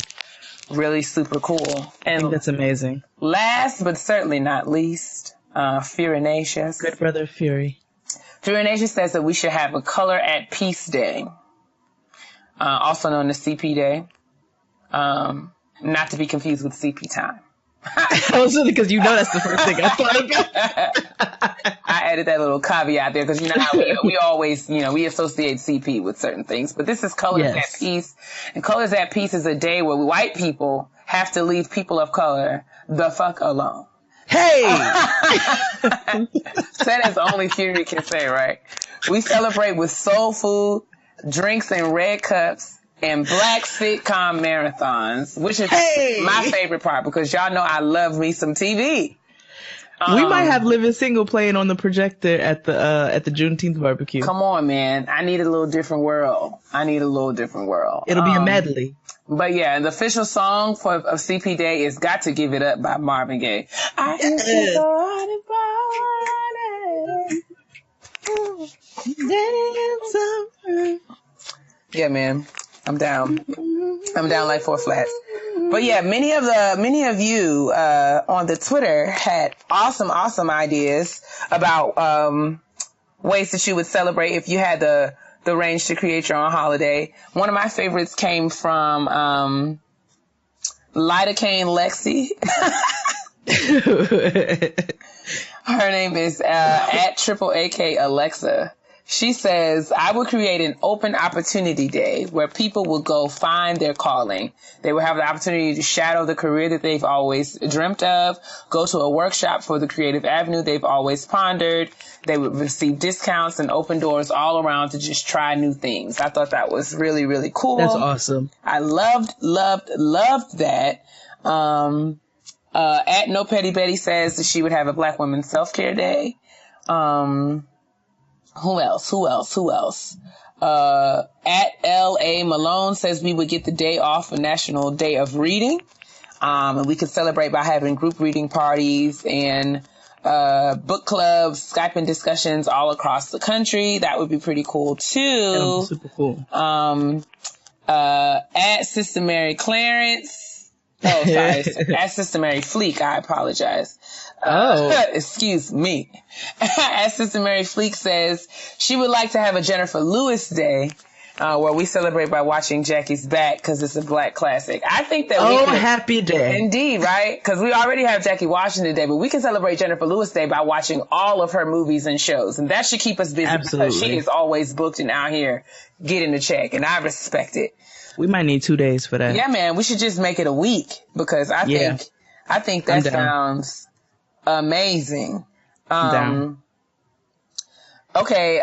really super cool. And I think that's amazing. last but certainly not least, Furinacious. Good brother Fury. Furinacious says that we should have a Color at Peace Day, also known as CP Day, not to be confused with CP time. I was really, because you know that's the first thing I thought about. I added that little caveat there because you know how we always, you know, we associate CP with certain things, but this is Colors at Peace. And Colors at Peace is a day where white people have to leave people of color the fuck alone. Hey! That is only Fury can say, right? We celebrate with soul food, drinks in red cups, and black sitcom marathons, which is my favorite part because y'all know I love me some TV. We might have Living Single playing on the projector at the Juneteenth barbecue. Come on, man. I need a little different world. It'll be a medley. But yeah, the official song of CP Day is Got to Give It Up by Marvin Gaye. I used to go party. Yeah, man. I'm down like 4 flats. But yeah, many of you on the Twitter had awesome ideas about ways that you would celebrate if you had the range to create your own holiday. One of my favorites came from Lidocaine Lexi. Her name is at @AK Alexa. She says, I would create an open opportunity day where people will go find their calling. They will have the opportunity to shadow the career that they've always dreamt of, go to a workshop for the creative avenue they've always pondered. They would receive discounts and open doors all around to just try new things. I thought that was really, really cool. That's awesome. I loved that. At No Petty Betty says that she would have a Black Women's Self-Care Day. Who else? At L.A. Malone says we would get the day off for National Day of Reading. And we could celebrate by having group reading parties and book clubs, Skyping discussions all across the country. That would be pretty cool too. That would be super cool. At Sister Mary Clarence. Oh, sorry. At Sister Mary Fleek. I apologize. Excuse me. As Sister Mary Fleek says, she would like to have a Jennifer Lewis Day, where we celebrate by watching Jackie's Back because it's a Black classic. I think that happy day. Indeed, right? Because we already have Jackie Washington Day, but we can celebrate Jennifer Lewis Day by watching all of her movies and shows. And that should keep us busy. Absolutely. Because she is always booked and out here getting the check. And I respect it. We might need 2 days for that. Yeah, man. We should just make it a week because I think that sounds amazing. Okay,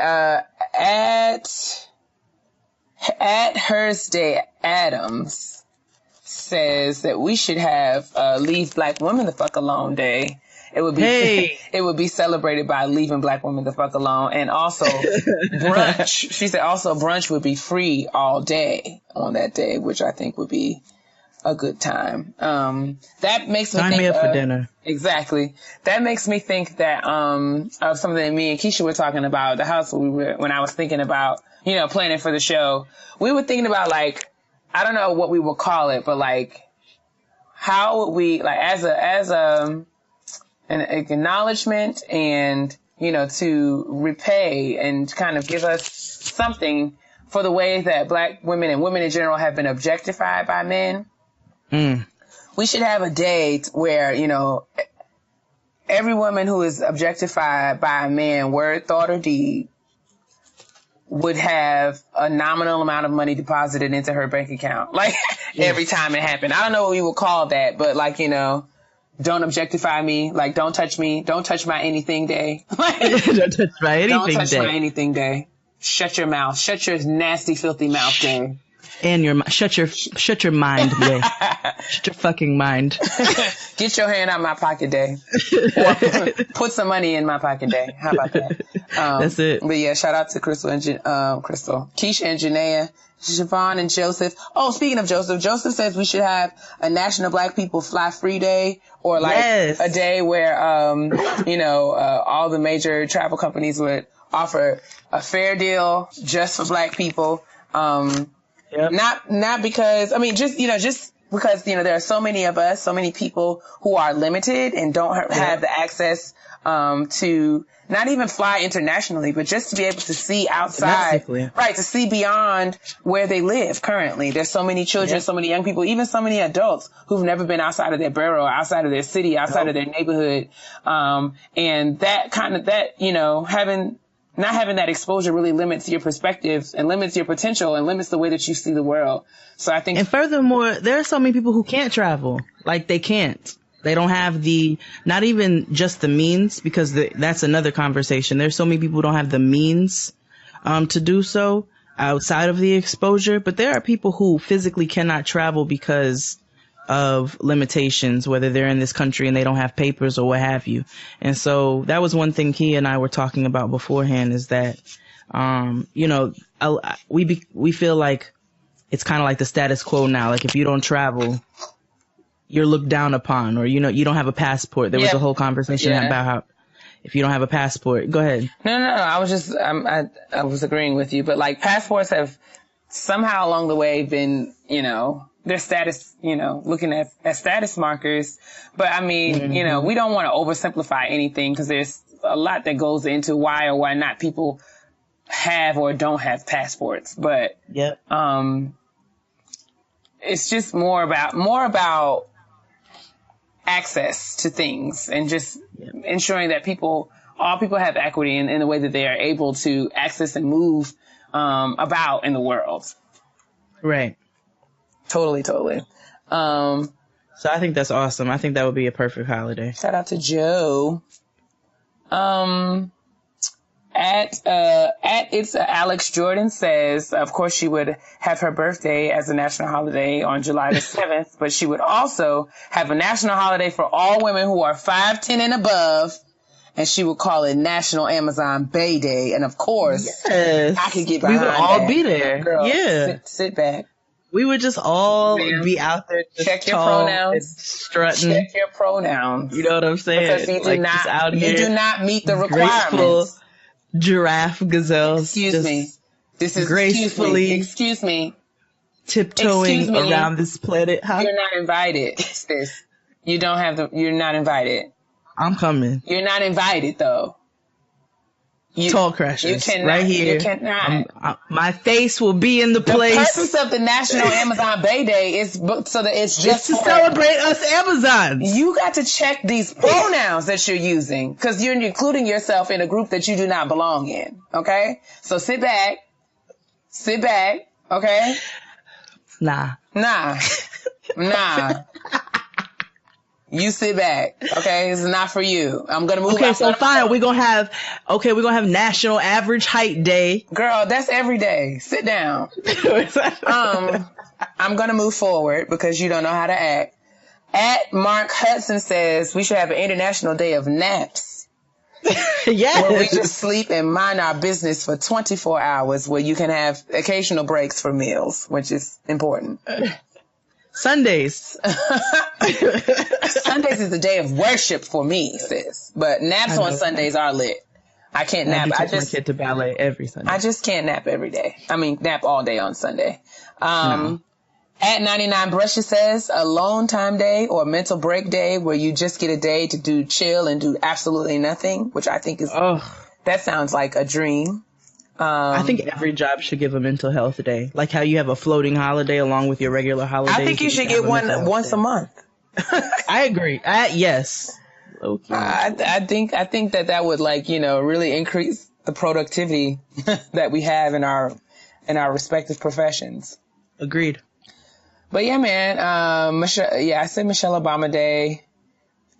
at Hers Day Adams says that we should have Leave Black Women the Fuck Alone Day. It would be celebrated by leaving Black women the fuck alone. And also brunch. She said also brunch would be free all day on that day, which I think would be a good time. That makes me Sign think me up for dinner. Exactly. That makes me think that of something that me and Keisha were talking about at the house when I was thinking about, you know, planning for the show. We were thinking about, like, I don't know what we would call it, but like, how would we, like, as an acknowledgement and, you know, to repay and kind of give us something for the way that Black women and women in general have been objectified by men. We should have a day where, you know, every woman who is objectified by a man, word, thought, or deed, would have a nominal amount of money deposited into her bank account. Like, every time it happened. I don't know what we would call that, but, like, you know, don't objectify me. Like, don't touch me. Don't touch my anything day. Don't touch my anything day. Don't touch my anything day. Shut your mouth. Shut your nasty, filthy mouth day. And shut your mind, Day. Shut your fucking mind. Get your hand out my pocket, Day. Or put some money in my pocket, Day. How about that? That's it. But yeah, shout out to Keisha and Janaea, Siobhan and Joseph. Oh, speaking of Joseph says we should have a National Black People Fly Free Day, or like a day where, all the major travel companies would offer a fair deal just for Black people. Yep. Not because, just because, there are so many of us, so many people who are limited and don't have the access, to not even fly internationally, but just to be able to see outside, right, to see beyond where they live currently. There's so many children, so many young people, even so many adults who've never been outside of their borough, outside of their city, outside of their neighborhood. And not having that exposure really limits your perspectives and limits your potential and limits the way that you see the world. So I think, and furthermore, there are so many people who can't travel. Like, they can't. They don't have not even just the means, because that's another conversation. There's so many people who don't have the means to do so outside of the exposure. But there are people who physically cannot travel because of limitations, whether they're in this country and they don't have papers or what have you. And so that was one thing Keia and I were talking about beforehand, is that, we feel like it's kind of like the status quo now. Like, if you don't travel, you're looked down upon, or, you don't have a passport. There was a whole conversation about how if you don't have a passport, go ahead. No. I was just, I was agreeing with you, but like, passports have somehow along the way been, their status, looking at status markers. But I mean, we don't want to oversimplify anything, because there's a lot that goes into why or why not people have or don't have passports. But it's just more about access to things, and just ensuring that all people have equity in the way that they are able to access and move about in the world. Right. Totally. So I think that's awesome. I think that would be a perfect holiday. Shout out to Joe. It's Alex Jordan says, of course, she would have her birthday as a national holiday on July the 7th, but she would also have a national holiday for all women who are 5'10" and above, and she would call it National Amazon Bay Day. And of course, I could get behind that. We would all be there. Girl, sit back. We would just all be out there. Just check your pronouns. Strutting. Check your pronouns. You know what I'm saying? Because you do not meet the requirements. Graceful giraffe gazelles. Excuse me. This is gracefully. Excuse me. Tiptoeing around this planet. Huh? You're not invited, sis. You're not invited. I'm coming. You're not invited, though. Tall crashers. You cannot, right here. You cannot. My face will be in the place. The purpose of the National Amazon Bay Day is so that it's just to celebrate us Amazons. You got to check these pronouns that you're using, because you're including yourself in a group that you do not belong in. Okay? So sit back. Okay? Nah. You sit back, okay? It's not for you. I'm gonna move. Okay, so fine. We're gonna have National Average Height Day. Girl, that's every day. Sit down. I'm gonna move forward because you don't know how to act. At Mark Hudson says we should have an International Day of Naps. Yes. Where we just sleep and mind our business for 24 hours, where you can have occasional breaks for meals, which is important. Sundays. Sundays is the day of worship for me, sis. But naps on Sundays are lit. I can't nap. I just my kid to ballet every Sunday. I just can't nap every day. I mean, nap all day on Sunday. At 99 Brushes says alone time day or mental break day, where you just get a day to chill and do absolutely nothing, which I think is that sounds like a dream. I think every job should give a mental health day. Like how you have a floating holiday along with your regular holidays. I think you should get one once a month. I agree. Yes. Okay. I think that would really increase the productivity that we have in our respective professions. Agreed. But yeah, man, I said Michelle Obama Day,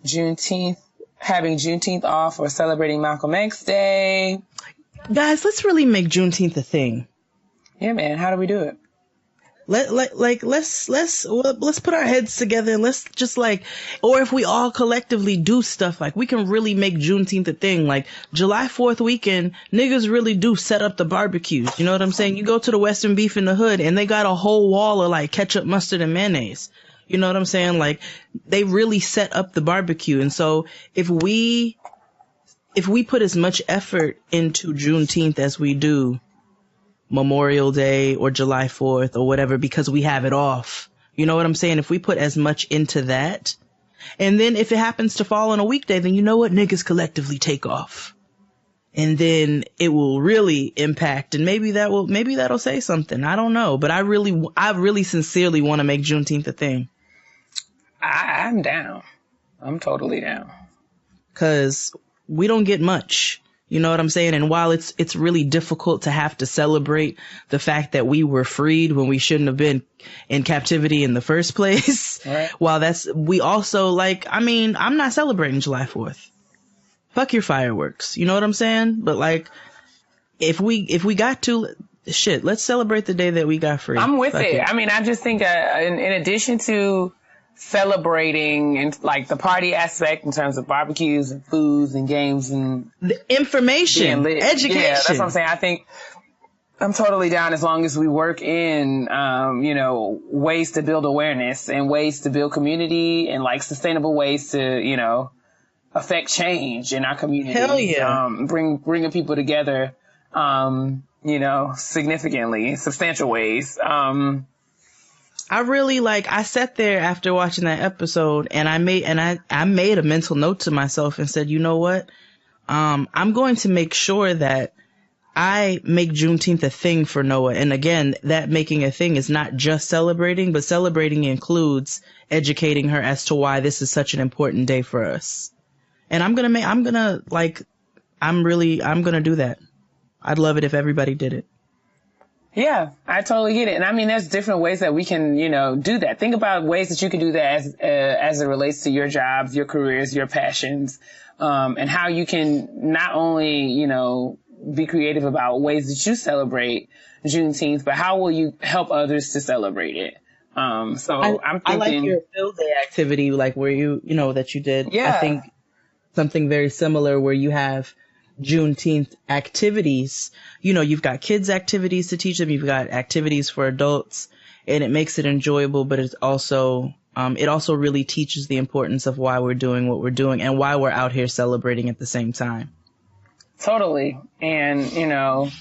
Juneteenth, having Juneteenth off or celebrating Malcolm X Day. Guys, let's really make Juneteenth a thing. Yeah, man. How do we do it? let's put our heads together and let's just like, or if we all collectively do stuff, like we can really make Juneteenth a thing. Like July 4th weekend, niggas really do set up the barbecues. You know what I'm saying? You go to the Western Beef in the Hood and they got a whole wall of like ketchup, mustard, and mayonnaise. You know what I'm saying? Like they really set up the barbecue. And so if we put as much effort into Juneteenth as we do Memorial Day or July 4th or whatever, because we have it off. You know what I'm saying? If we put as much into that, and then if it happens to fall on a weekday, then you know what? Niggas collectively take off. And then it will really impact, and maybe that'll say something. I don't know, but I really sincerely want to make Juneteenth a thing. I'm down. I'm totally down. 'Cause we don't get much. You know what I'm saying? And while it's really difficult to have to celebrate the fact that we were freed when we shouldn't have been in captivity in the first place, right. We also like, I mean, I'm not celebrating July 4th. Fuck your fireworks. You know what I'm saying? But like, if we got to, shit, let's celebrate the day that we got free. I'm with it. I mean, I just think in addition to celebrating and like the party aspect in terms of barbecues and foods and games and the information, education. Yeah, that's what I'm saying. I think I'm totally down as long as we work in, ways to build awareness and ways to build community and like sustainable ways to, affect change in our community. Hell yeah. Bringing people together, significantly, substantial ways. I really I sat there after watching that episode and I made a mental note to myself and said, you know what? I'm going to make sure that I make Juneteenth a thing for Noah. And again, that making a thing is not just celebrating, but celebrating includes educating her as to why this is such an important day for us. And I'm going to do that. I'd love it if everybody did it. Yeah, I totally get it. And I mean, there's different ways that we can, do that. Think about ways that you can do that as it relates to your jobs, your careers, your passions, and how you can not only, be creative about ways that you celebrate Juneteenth, but how will you help others to celebrate it? I'm thinking, I like your field day activity, like where that you did. Yeah. I think something very similar where you have Juneteenth activities. You've got kids activities to teach them. You've got activities for adults, and it makes it enjoyable, but it's also, it also really teaches the importance of why we're doing what we're doing and why we're out here celebrating at the same time. Totally. And,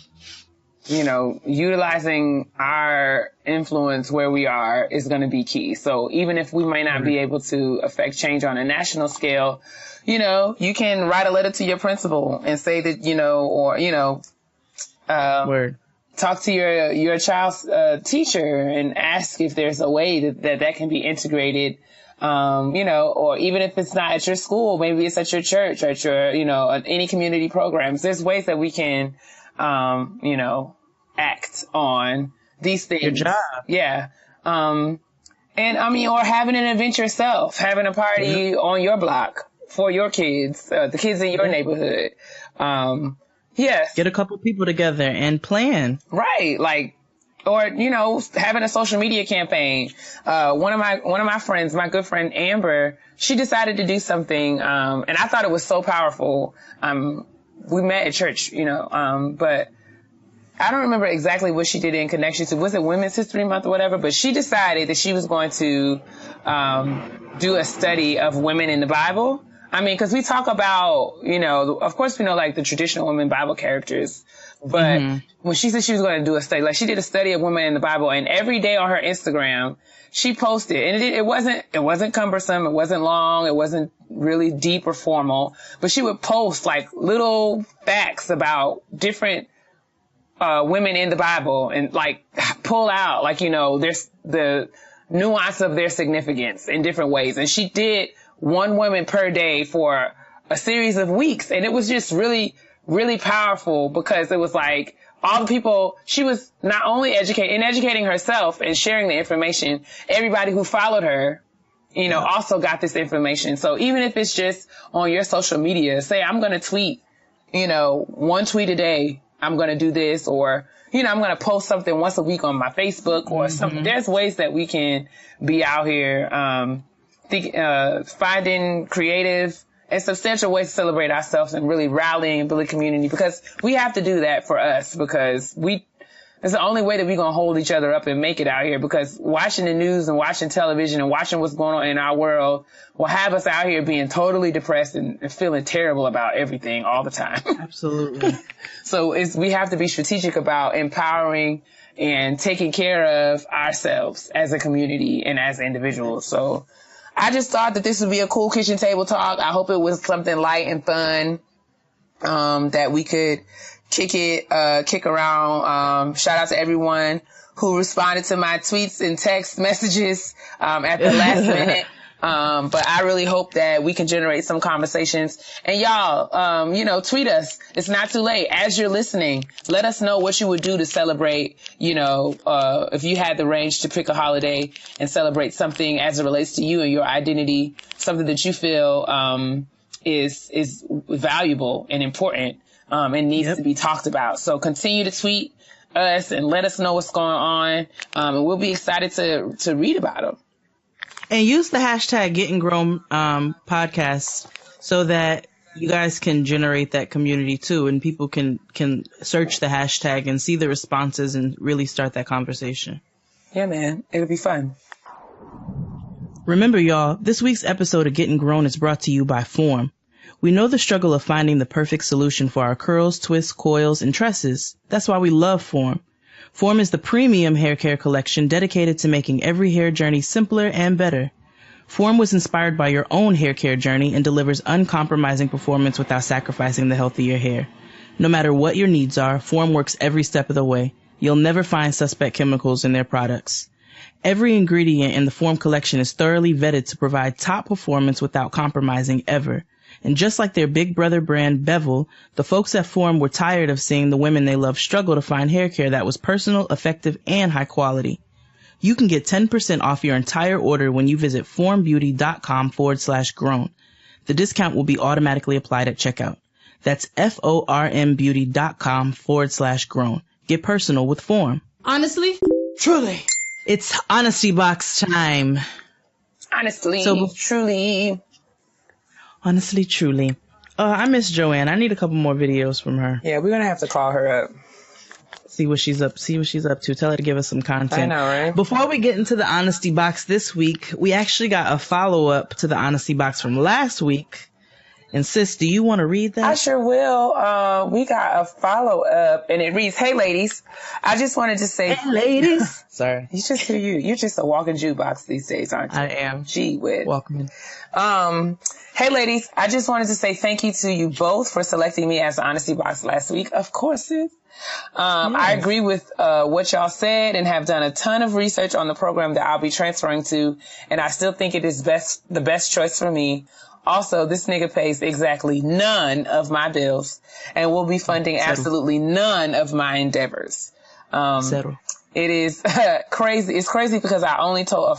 utilizing our influence where we are is going to be key. So even if we might not be able to affect change on a national scale, you can write a letter to your principal and say that, talk to your child's teacher and ask if there's a way that can be integrated, or even if it's not at your school, maybe it's at your church, or at your, any community programs. There's ways that we can, act on these things. Your job. Yeah. And I mean, or having an event yourself, having a party on your block for your kids, the kids in your neighborhood. Yes. Get a couple people together and plan. Right. Or, having a social media campaign. One of my friends, my good friend Amber, she decided to do something, and I thought it was so powerful. We met at church, but I don't remember exactly what she did in connection to, was it Women's History Month or whatever, but she decided that she was going to, do a study of women in the Bible. I mean, cause we talk about, of course we know like the traditional women Bible characters, but when she said she was going to do a study, like she did a study of women in the Bible, and every day on her Instagram, she posted, and it wasn't cumbersome. It wasn't long. It wasn't really deep or formal, but she would post like little facts about different women in the Bible and like pull out like, there's the nuance of their significance in different ways. And she did one woman per day for a series of weeks. And it was just really, really powerful because it was like all the people, she was not only educating herself and sharing the information, everybody who followed her, also got this information. So even if it's just on your social media, say I'm going to tweet, one tweet a day I'm going to do this, or, you know, I'm going to post something once a week on my Facebook or something. There's ways that we can be out here, finding creative and substantial ways to celebrate ourselves and really rallying and building community, because we have to do that for us, because it's the only way that we're going to hold each other up and make it out here, because watching the news and watching television and watching what's going on in our world will have us out here being totally depressed and feeling terrible about everything all the time. Absolutely. So we have to be strategic about empowering and taking care of ourselves as a community and as individuals. So I just thought that this would be a cool kitchen table talk. I hope it was something light and fun, that we could kick around. Shout out to everyone who responded to my tweets and text messages, at the last minute. But I really hope that we can generate some conversations. And y'all, you know, tweet us. It's not too late. As you're listening, let us know what you would do to celebrate, you know, if you had the range to pick a holiday and celebrate something as it relates to you and your identity, something that you feel, is valuable and important, and needs to be talked about. So continue to tweet us and let us know what's going on. And we'll be excited to read about them. And use the hashtag Gettin Grown podcast so that you guys can generate that community too, and people can search the hashtag and see the responses and really start that conversation. Yeah, man. It'll be fun. Remember, y'all, this week's episode of Gettin Grown is brought to you by Form. We know the struggle of finding the perfect solution for our curls, twists, coils, and tresses. That's why we love Form. Form is the premium hair care collection dedicated to making every hair journey simpler and better. Form was inspired by your own hair care journey and delivers uncompromising performance without sacrificing the health of your hair. No matter what your needs are, Form works every step of the way. You'll never find suspect chemicals in their products. Every ingredient in the Form collection is thoroughly vetted to provide top performance without compromising ever. And just like their big brother brand, Bevel, the folks at Form were tired of seeing the women they love struggle to find hair care that was personal, effective, and high quality. You can get 10% off your entire order when you visit formbeauty.com/grown. The discount will be automatically applied at checkout. That's formbeauty.com/grown. Get personal with Form. Honestly? Truly. It's Honesty Box time. Honestly. Truly. I miss Joanne. I need a couple more videos from her. Yeah, we're going to have to call her up. See what she's up to. Tell her to give us some content. I know, right? Before we get into the Honesty Box this week, we actually got a follow-up to the Honesty Box from last week. And sis, do you want to read that? I sure will. We got a follow-up, and it reads, "Hey, ladies. I just wanted to say..." Hey, ladies. Sorry. It's just you. You're just a walking jukebox these days, aren't you? I am. Gee whiz. Welcome in. Hey, ladies. I just wanted to say thank you to you both for selecting me as the Honesty Box last week. Of course, sis. I agree with what y'all said and have done a ton of research on the program that I'll be transferring to, and I still think it is the best choice for me. Also, this nigga pays exactly none of my bills and will be funding absolutely none of my endeavors. Settle. It is crazy. It's crazy because I only told you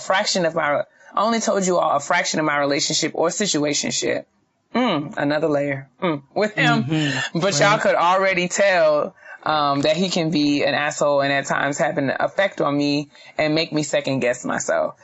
all a fraction of my relationship or situationship. Another layer with him. Mm-hmm. But y'all could already tell that he can be an asshole and at times have an effect on me and make me second guess myself.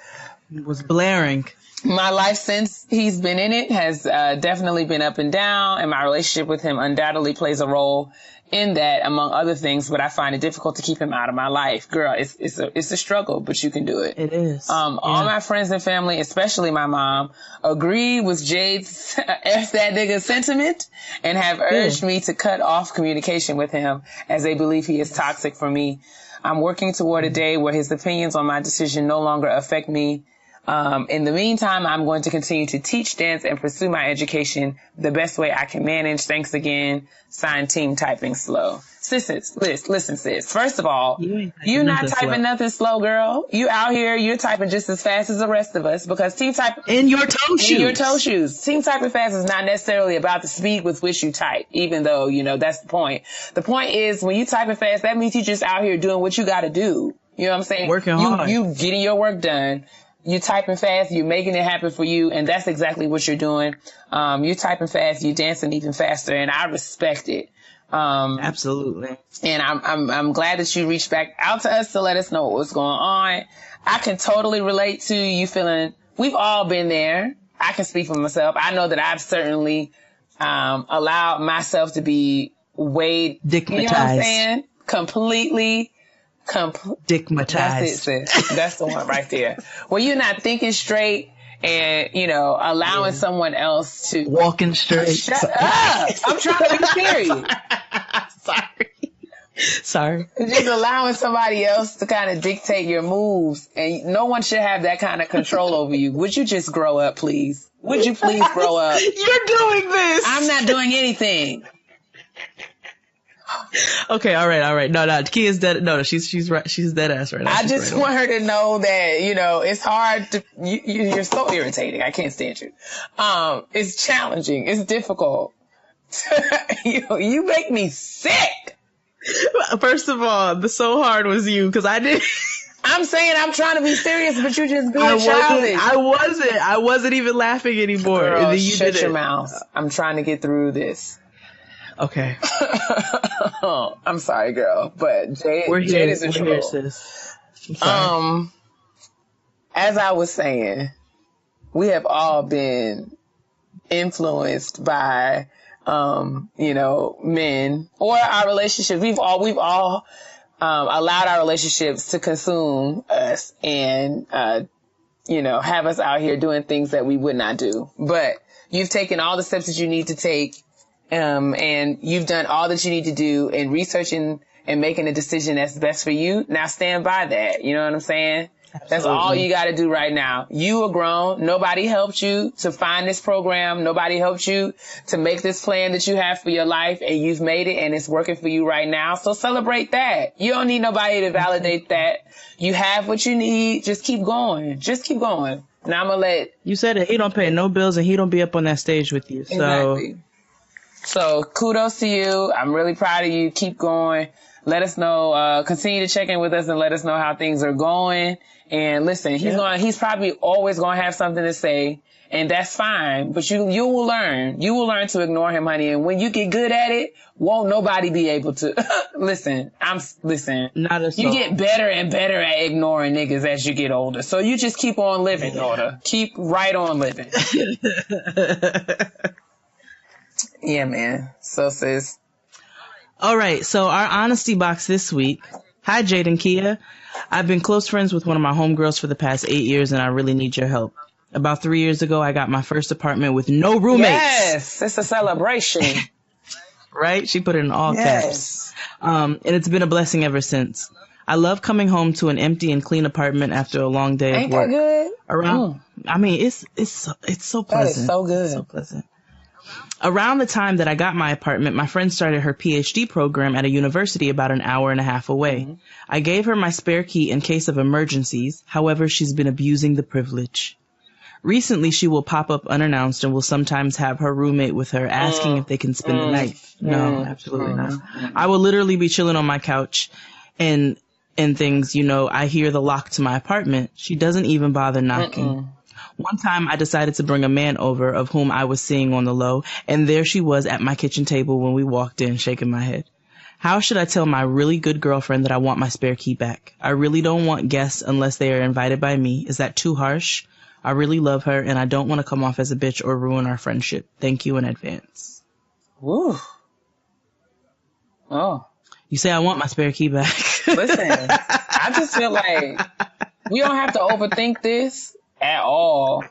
It was blaring. My life since he's been in it has definitely been up and down, and my relationship with him undoubtedly plays a role in that, among other things, but I find it difficult to keep him out of my life. Girl, it's a struggle, but you can do it. It is. All my friends and family, especially my mom, agree with Jade's F that nigga sentiment and have urged me to cut off communication with him as they believe he is toxic for me. I'm working toward a day where his opinions on my decision no longer affect me. In the meantime, I'm going to continue to teach, dance, and pursue my education the best way I can manage. Thanks again. Signed, Team Typing Slow. Listen, sis. First of all, you're not typing nothing slow, girl. You out here, you're typing just as fast as the rest of us because team typing in your toe shoes. Team typing fast is not necessarily about the speed with which you type, even though, that's the point. The point is when you typing fast, that means you're just out here doing what you got to do. You know what I'm saying? Working hard. You getting your work done. You're typing fast, you're making it happen for you, and that's exactly what you're doing. You're typing fast, you're dancing even faster, and I respect it. Absolutely. And I'm glad that you reached back out to us to let us know what was going on. I can totally relate to you feeling, we've all been there. I can speak for myself. I know that I've certainly, allowed myself to be weighed, dickmatized. You know what I'm saying? Completely. Dickmatized. That's it, sis. That's the one right there. Where you're not thinking straight and, allowing someone else to. Walking straight. Shut up. I'm trying to be serious. Sorry. Just allowing somebody else to kind of dictate your moves, and no one should have that kind of control over you. Would you just grow up, please? Would you please grow up? You're doing this. I'm not doing anything. Okay, all right. No, Keia's dead. No, she's right. She's dead ass right now. I just want her to know that, it's hard to, you're so irritating. I can't stand you. It's challenging. It's difficult. You make me sick. First of all, the so hard was you, because I did. I'm saying I'm trying to be serious, but you just being childish. I wasn't even laughing anymore. Girl, and then shut your mouth. I'm trying to get through this. Okay. I'm sorry, girl, but Jade is in trouble. Sis. I'm sorry. As I was saying, we have all been influenced by, men or our relationships. We've all allowed our relationships to consume us and, have us out here doing things that we would not do. But you've taken all the steps that you need to take. And you've done all that you need to do in researching and making a decision that's best for you. Now stand by that. You know what I'm saying? Absolutely. That's all you got to do right now. You are grown. Nobody helped you to find this program. Nobody helped you to make this plan that you have for your life, and you've made it and it's working for you right now. So celebrate that. You don't need nobody to validate that. You have what you need. Just keep going. Just keep going. Now I'm going to let... You said it. He don't pay no bills and he don't be up on that stage with you. So. Exactly. So kudos to you. I'm really proud of you. Keep going. Let us know, continue to check in with us and let us know how things are going. And listen, he's probably always going to have something to say, and that's fine, but you will learn. You will learn to ignore him, honey. And when you get good at it, won't nobody be able to listen. Not a soul. You get better and better at ignoring niggas as you get older. So you just keep on living, daughter. Keep right on living. Yeah, man. So, sis. All right. So our honesty box this week. Hi, Jade and Keia. I've been close friends with one of my homegirls for the past 8 years, and I really need your help. About 3 years ago, I got my first apartment with no roommates. Yes, it's a celebration. Right? She put it in all caps. And it's been a blessing ever since. I love coming home to an empty and clean apartment after a long day of work. Ain't that good? I mean, it's so pleasant. That is so good. It's so pleasant. Around the time that I got my apartment, my friend started her PhD program at a university about an hour and a half away. Mm-hmm. I gave her my spare key in case of emergencies. However, she's been abusing the privilege. Recently, she will pop up unannounced and will sometimes have her roommate with her asking if they can spend the night. No, absolutely not. I will literally be chilling on my couch and things, I hear the lock to my apartment. She doesn't even bother knocking. One time I decided to bring a man over of whom I was seeing on the low, and there she was at my kitchen table when we walked in, shaking my head. How should I tell my really good girlfriend that I want my spare key back? I really don't want guests unless they are invited by me. Is that too harsh? I really love her, and I don't want to come off as a bitch or ruin our friendship. Thank you in advance. Woo. Oh. You say I want my spare key back. Listen, I just feel like we don't have to overthink this at all.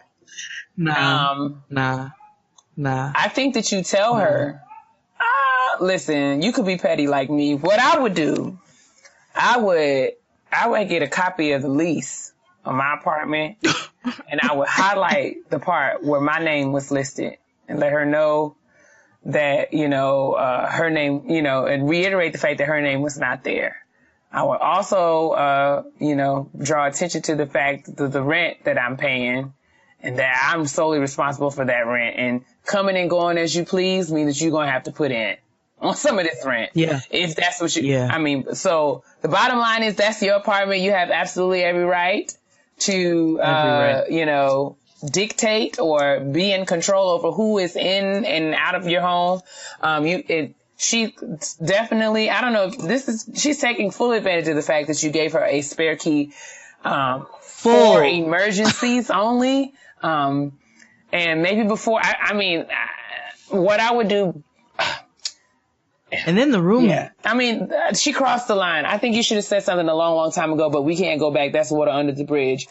Nah. I think that you tell her, listen, you could be petty like me. What I would do, I would get a copy of the lease of my apartment and I would highlight the part where my name was listed and let her know that, her name, and reiterate the fact that her name was not there. I would also, draw attention to the fact that the rent that I'm paying and that I'm solely responsible for that rent, and coming and going as you please means that you're going to have to put in on some of this rent. Yeah. If that's what so the bottom line is that's your apartment. You have absolutely every right to, dictate or be in control over who is in and out of your home. she definitely, I don't know if she's taking full advantage of the fact that you gave her a spare key, for emergencies only. And maybe before, what I would do. And then the roommate. Yeah. I mean, she crossed the line. I think you should have said something a long, long time ago, but we can't go back. That's water under the bridge.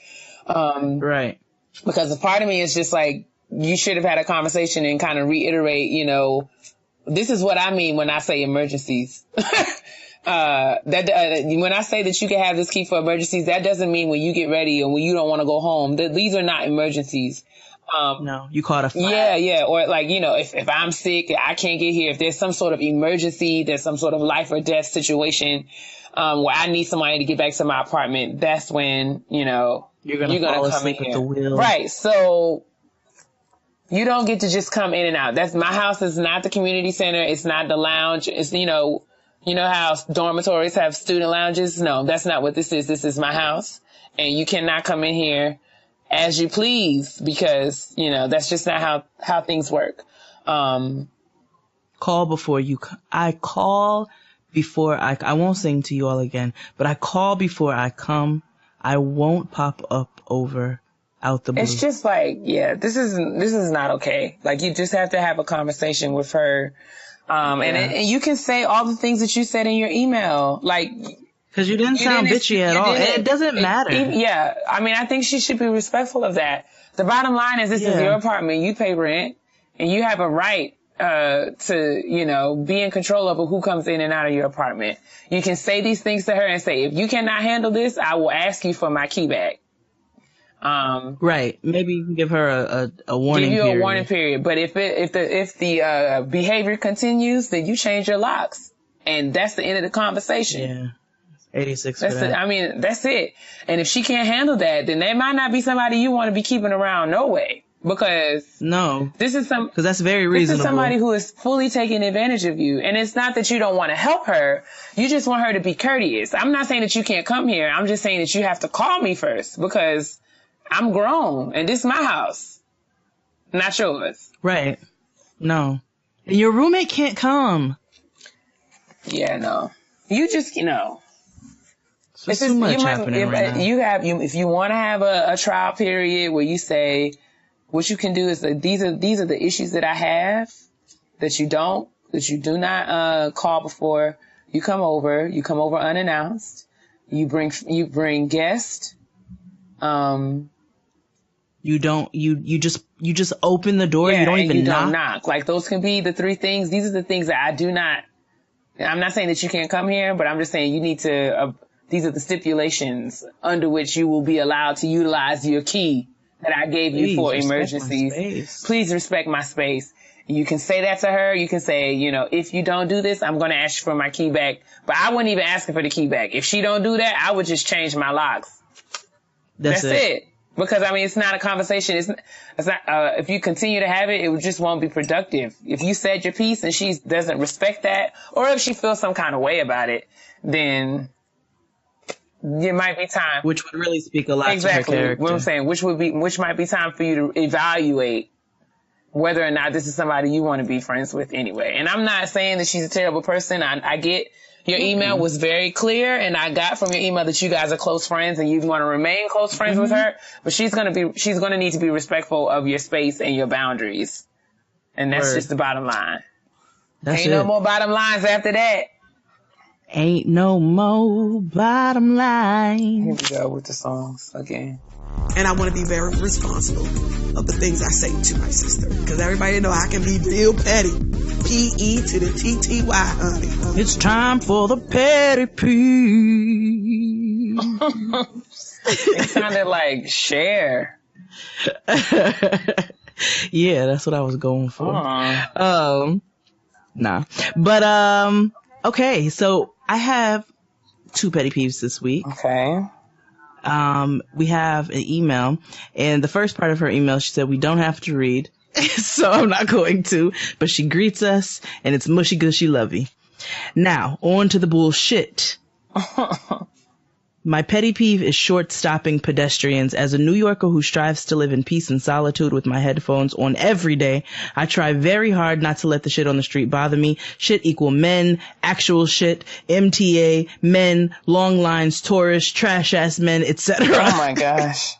Right. Because a part of me is just like, you should have had a conversation and kind of reiterate, this is what I mean when I say emergencies. When I say that you can have this key for emergencies, that doesn't mean when you get ready or when you don't want to go home. These are not emergencies. No, you caught a fire. Yeah. Or like, if I'm sick, I can't get here. If there's some sort of emergency, there's some sort of life or death situation, where I need somebody to get back to my apartment, that's when, you're going to fall asleep at the wheel. Right. So you don't get to just come in and out. My house is not the community center. It's not the lounge. It's, how dormitories have student lounges? No, that's not what this is. This is my house. And you cannot come in here as you please because, that's just not how things work. Call before you I call before I won't sing to you all again, but I call before I come. I won't pop up out the blue. It's just like, this is not okay. Like, you just have to have a conversation with her. And you can say all the things that you said in your email. Like, because you didn't sound bitchy at all. It doesn't matter. I think she should be respectful of that. The bottom line is this is your apartment. You pay rent and you have a right to, be in control over who comes in and out of your apartment. You can say these things to her and say, if you cannot handle this, I will ask you for my key back. Right. Maybe you can give her a warning period. Give you a warning period. But if the behavior continues, then you change your locks. And that's the end of the conversation. Yeah. 86 for that. That's it. And if she can't handle that, then that might not be somebody you want to be keeping around no way. Because because that's very reasonable. This is somebody who is fully taking advantage of you. And it's not that you don't want to help her. You just want her to be courteous. I'm not saying that you can't come here. I'm just saying that you have to call me first because I'm grown and this is my house, not yours. Right. No. And your roommate can't come. Yeah, no. You just, It's too much happening right now. If you want to have a trial period where you say, what you can do is that these are the issues that I have that you do not call before you come over. You come over unannounced. You bring guests. You just open the door. You don't even knock. Like, those can be the three things. These are the things that I do not. I'm not saying that you can't come here, but I'm just saying you need to. These are the stipulations under which you will be allowed to utilize your key that I gave you for emergencies. Please respect my space. You can say that to her. You can say, if you don't do this, I'm going to ask you for my key back. But I wouldn't even ask her for the key back. If she don't do that, I would just change my locks. That's it. Because, it's not a conversation. It's not, if you continue to have it, it just won't be productive. If you said your piece and she doesn't respect that, or if she feels some kind of way about it, then it might be time. Which would really speak a lot to her character. What I'm saying, which might be time for you to evaluate whether or not this is somebody you want to be friends with anyway. And I'm not saying that she's a terrible person. I get your email was very clear, and I got from your email that you guys are close friends and you want to remain close friends with her. But she's going to need to be respectful of your space and your boundaries. And that's just the bottom line. Ain't no more bottom lines after that. Ain't no more bottom line. Here we go with the songs again. And I want to be very responsible of the things I say to my sister. Because everybody know I can be real petty. P-E to the T-T-Y, honey. It's time for the petty P. It sounded like Cher. Yeah, that's what I was going for. Nah. But, okay, so I have 2 petty peeves this week. Okay. We have an email, and the first part of her email, she said we don't have to read, so I'm not going to, but she greets us, and it's mushy gushy lovey. Now, on to the bullshit. My petty peeve is short-stopping pedestrians. As a New Yorker who strives to live in peace and solitude with my headphones on every day, I try very hard not to let the shit on the street bother me. Shit equal men, actual shit, MTA, men, long lines, tourists, trash-ass men, etc. Oh my gosh.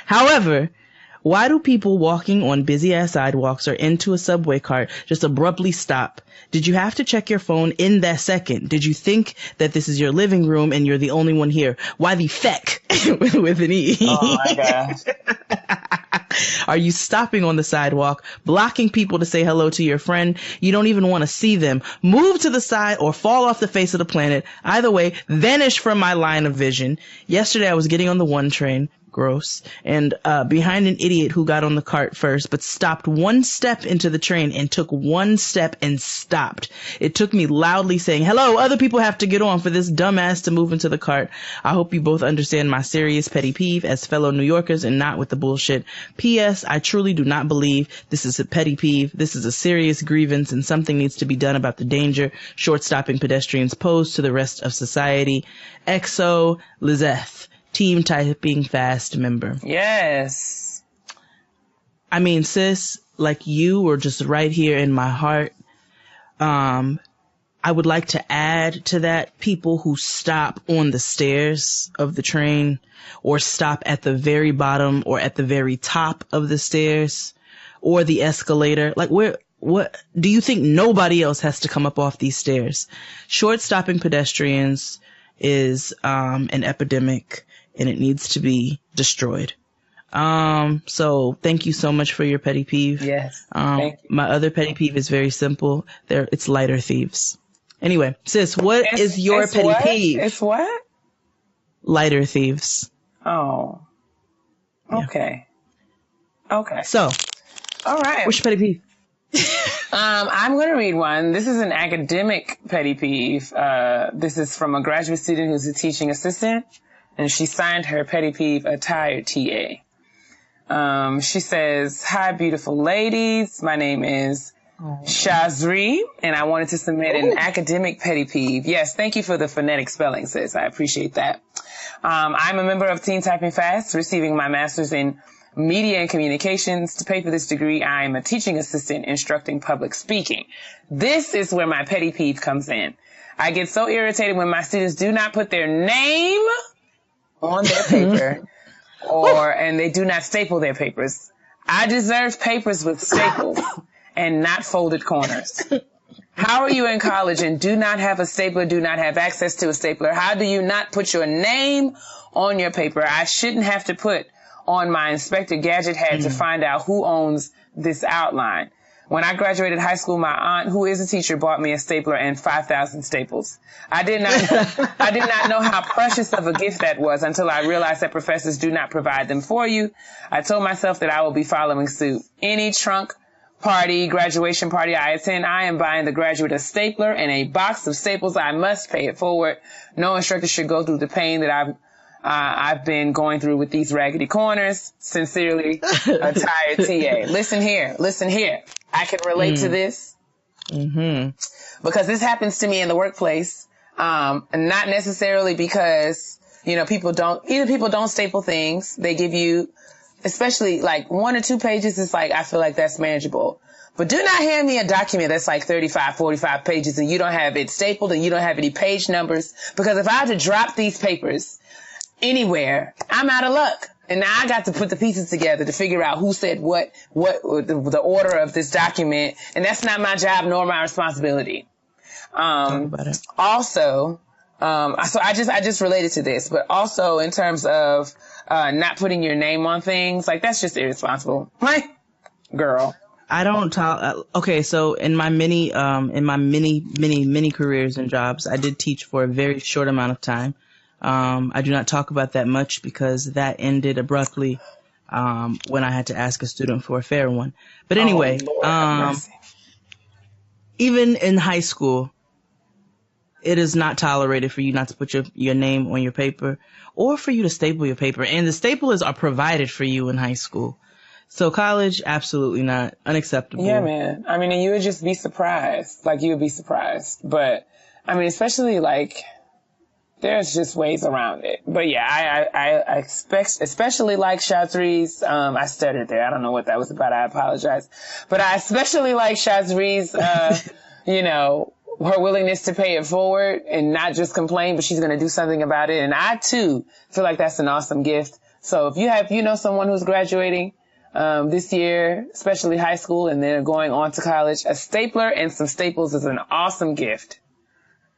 However, why do people walking on busy-ass sidewalks or into a subway cart just abruptly stop? Did you have to check your phone in that second? Did you think that this is your living room and you're the only one here? Why the feck with an E? Oh my gosh. Are you stopping on the sidewalk, blocking people to say hello to your friend? You don't even want to see them. Move to the side or fall off the face of the planet. Either way, vanish from my line of vision. Yesterday I was getting on the 1 train. Gross. And behind an idiot who got on the cart first, but stopped 1 step into the train and took 1 step and stopped. It took me loudly saying, hello, other people have to get on for this dumbass to move into the cart. I hope you both understand my serious petty peeve as fellow New Yorkers and not with the bullshit. P.S. I truly do not believe this is a petty peeve. This is a serious grievance and something needs to be done about the danger short-stopping pedestrians pose to the rest of society. XO Lizeth. Team Typing Fast member. Yes. I mean, sis, like you were just right here in my heart. I would like to add to that people who stop on the stairs of the train or stop at the very bottom or at the very top of the stairs or the escalator. Like what do you think nobody else has to come up off these stairs? Short stopping pedestrians is an epidemic. And it needs to be destroyed. So thank you so much for your petty peeve. Yes. Thank you. My other petty peeve is very simple. It's lighter thieves. Anyway, sis, what is your petty peeve? It's what? Lighter thieves. Oh. Okay. Yeah. Okay. So. All right. What's your petty peeve? I'm going to read one. This is an academic petty peeve. This is from a graduate student who's a teaching assistant. And she signed her petty peeve, a tired TA. She says, hi, beautiful ladies. My name is Shazri, and I wanted to submit an academic petty peeve. Yes, thank you for the phonetic spelling, sis. I appreciate that. I'm a member of Teen Typing Fast, receiving my master's in media and communications. To pay for this degree, I am a teaching assistant instructing public speaking. This is where my petty peeve comes in. I get so irritated when my students do not put their name on their paper and they do not staple their papers. I deserve papers with staples and not folded corners. How are you in college and do not have a stapler, do not have access to a stapler? How do you not put your name on your paper? I shouldn't have to put on my Inspector Gadget hat to find out who owns this outline. When I graduated high school, my aunt, who is a teacher, bought me a stapler and 5,000 staples. I did not know how precious of a gift that was until I realized that professors do not provide them for you. I told myself that I will be following suit. Any trunk party, graduation party I attend, I am buying the graduate a stapler and a box of staples. I must pay it forward. No instructor should go through the pain that I've been going through with these raggedy corners. Sincerely, a tired TA. Listen here. I can relate to this. Mm-hmm. Because this happens to me in the workplace. Not necessarily because, people don't staple things. They give you, especially like 1 or 2 pages is like, I feel like that's manageable. But do not hand me a document that's like 35, 45 pages and you don't have it stapled and you don't have any page numbers. Because if I had to drop these papers anywhere, I'm out of luck. And now I got to put the pieces together to figure out who said what the order of this document. And that's not my job nor my responsibility. Also, so I just related to this, but also in terms of, not putting your name on things, like that's just irresponsible. Right? Girl. I don't talk. Okay. So in my many careers and jobs, I did teach for a very short amount of time. I do not talk about that much because that ended abruptly when I had to ask a student for a fair one. But anyway, even in high school, it is not tolerated for you not to put your name on your paper or for you to staple your paper. And the staplers are provided for you in high school. So college, absolutely not. Unacceptable. Yeah, man. I mean, and you would just be surprised. Like, you would be surprised. But, I mean, especially like there's just ways around it. But yeah, I expect, especially like Shazree's, I stuttered there. I don't know what that was about. I apologize. But I especially like Shazree's, you know, her willingness to pay it forward and not just complain, but she's going to do something about it. And I too feel like that's an awesome gift. So if you know someone who's graduating, this year, especially high school, and then going on to college, a stapler and some staples is an awesome gift.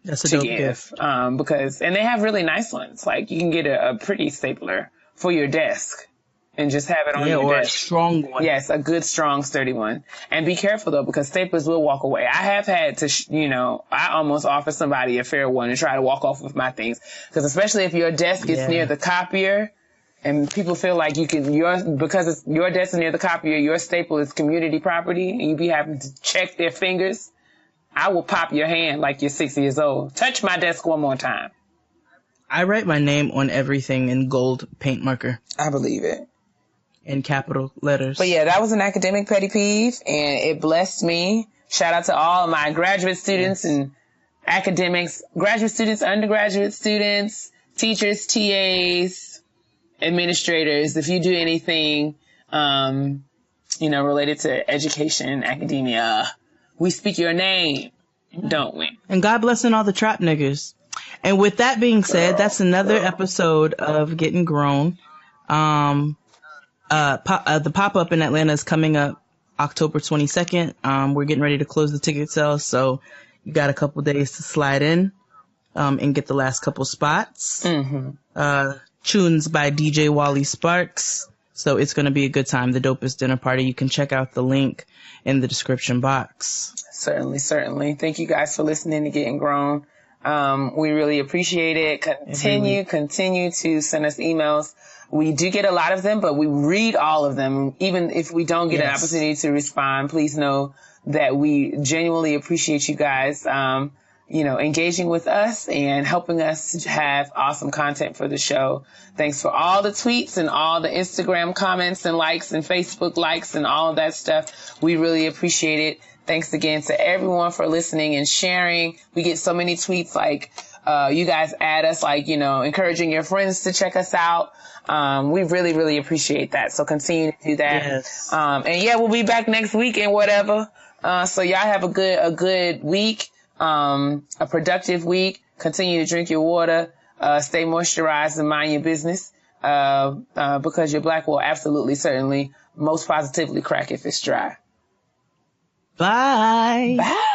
That's a dope gift. Because, and they have really nice ones. Like you can get a pretty stapler for your desk and just have it on your desk. Or a strong one. Yes, a good, strong, sturdy one. And be careful though, because staplers will walk away. I have had to, I almost offer somebody a fair one and try to walk off with my things. Because especially if your desk is near the copier, and people feel like because your desk is near the copier, your staple is community property, and you be having to check their fingers, I will pop your hand like you're 6 years old. Touch my desk one more time. I write my name on everything in gold paint marker. I believe it. In capital letters. But yeah, that was an academic petty peeve, and it blessed me. Shout out to all of my graduate students and academics, graduate students, undergraduate students, teachers, TAs, administrators. If you do anything, related to education, academia, we speak your name, don't we? And God blessing all the trap niggas. And with that being said, that's another episode of Getting Grown. The pop-up in Atlanta is coming up October 22nd. We're getting ready to close the ticket sales, so you got a couple days to slide in and get the last couple spots. Tunes by DJ Wally Sparks. So it's going to be a good time. The dopest dinner party. You can check out the link in the description box. Certainly. Thank you guys for listening to Getting Grown. We really appreciate it. Continue to send us emails. We do get a lot of them, but we read all of them. Even if we don't get an opportunity to respond, please know that we genuinely appreciate you guys, engaging with us and helping us have awesome content for the show. Thanks for all the tweets and all the Instagram comments and likes and Facebook likes and all of that stuff. We really appreciate it. Thanks again to everyone for listening and sharing. We get so many tweets like, you guys add us, encouraging your friends to check us out. We really, really appreciate that. So continue to do that. Yes. We'll be back next week and whatever. So y'all have a good week. A productive week. Continue to drink your water, stay moisturized and mind your business, because your black will absolutely, certainly, most positively crack if it's dry. Bye. Bye.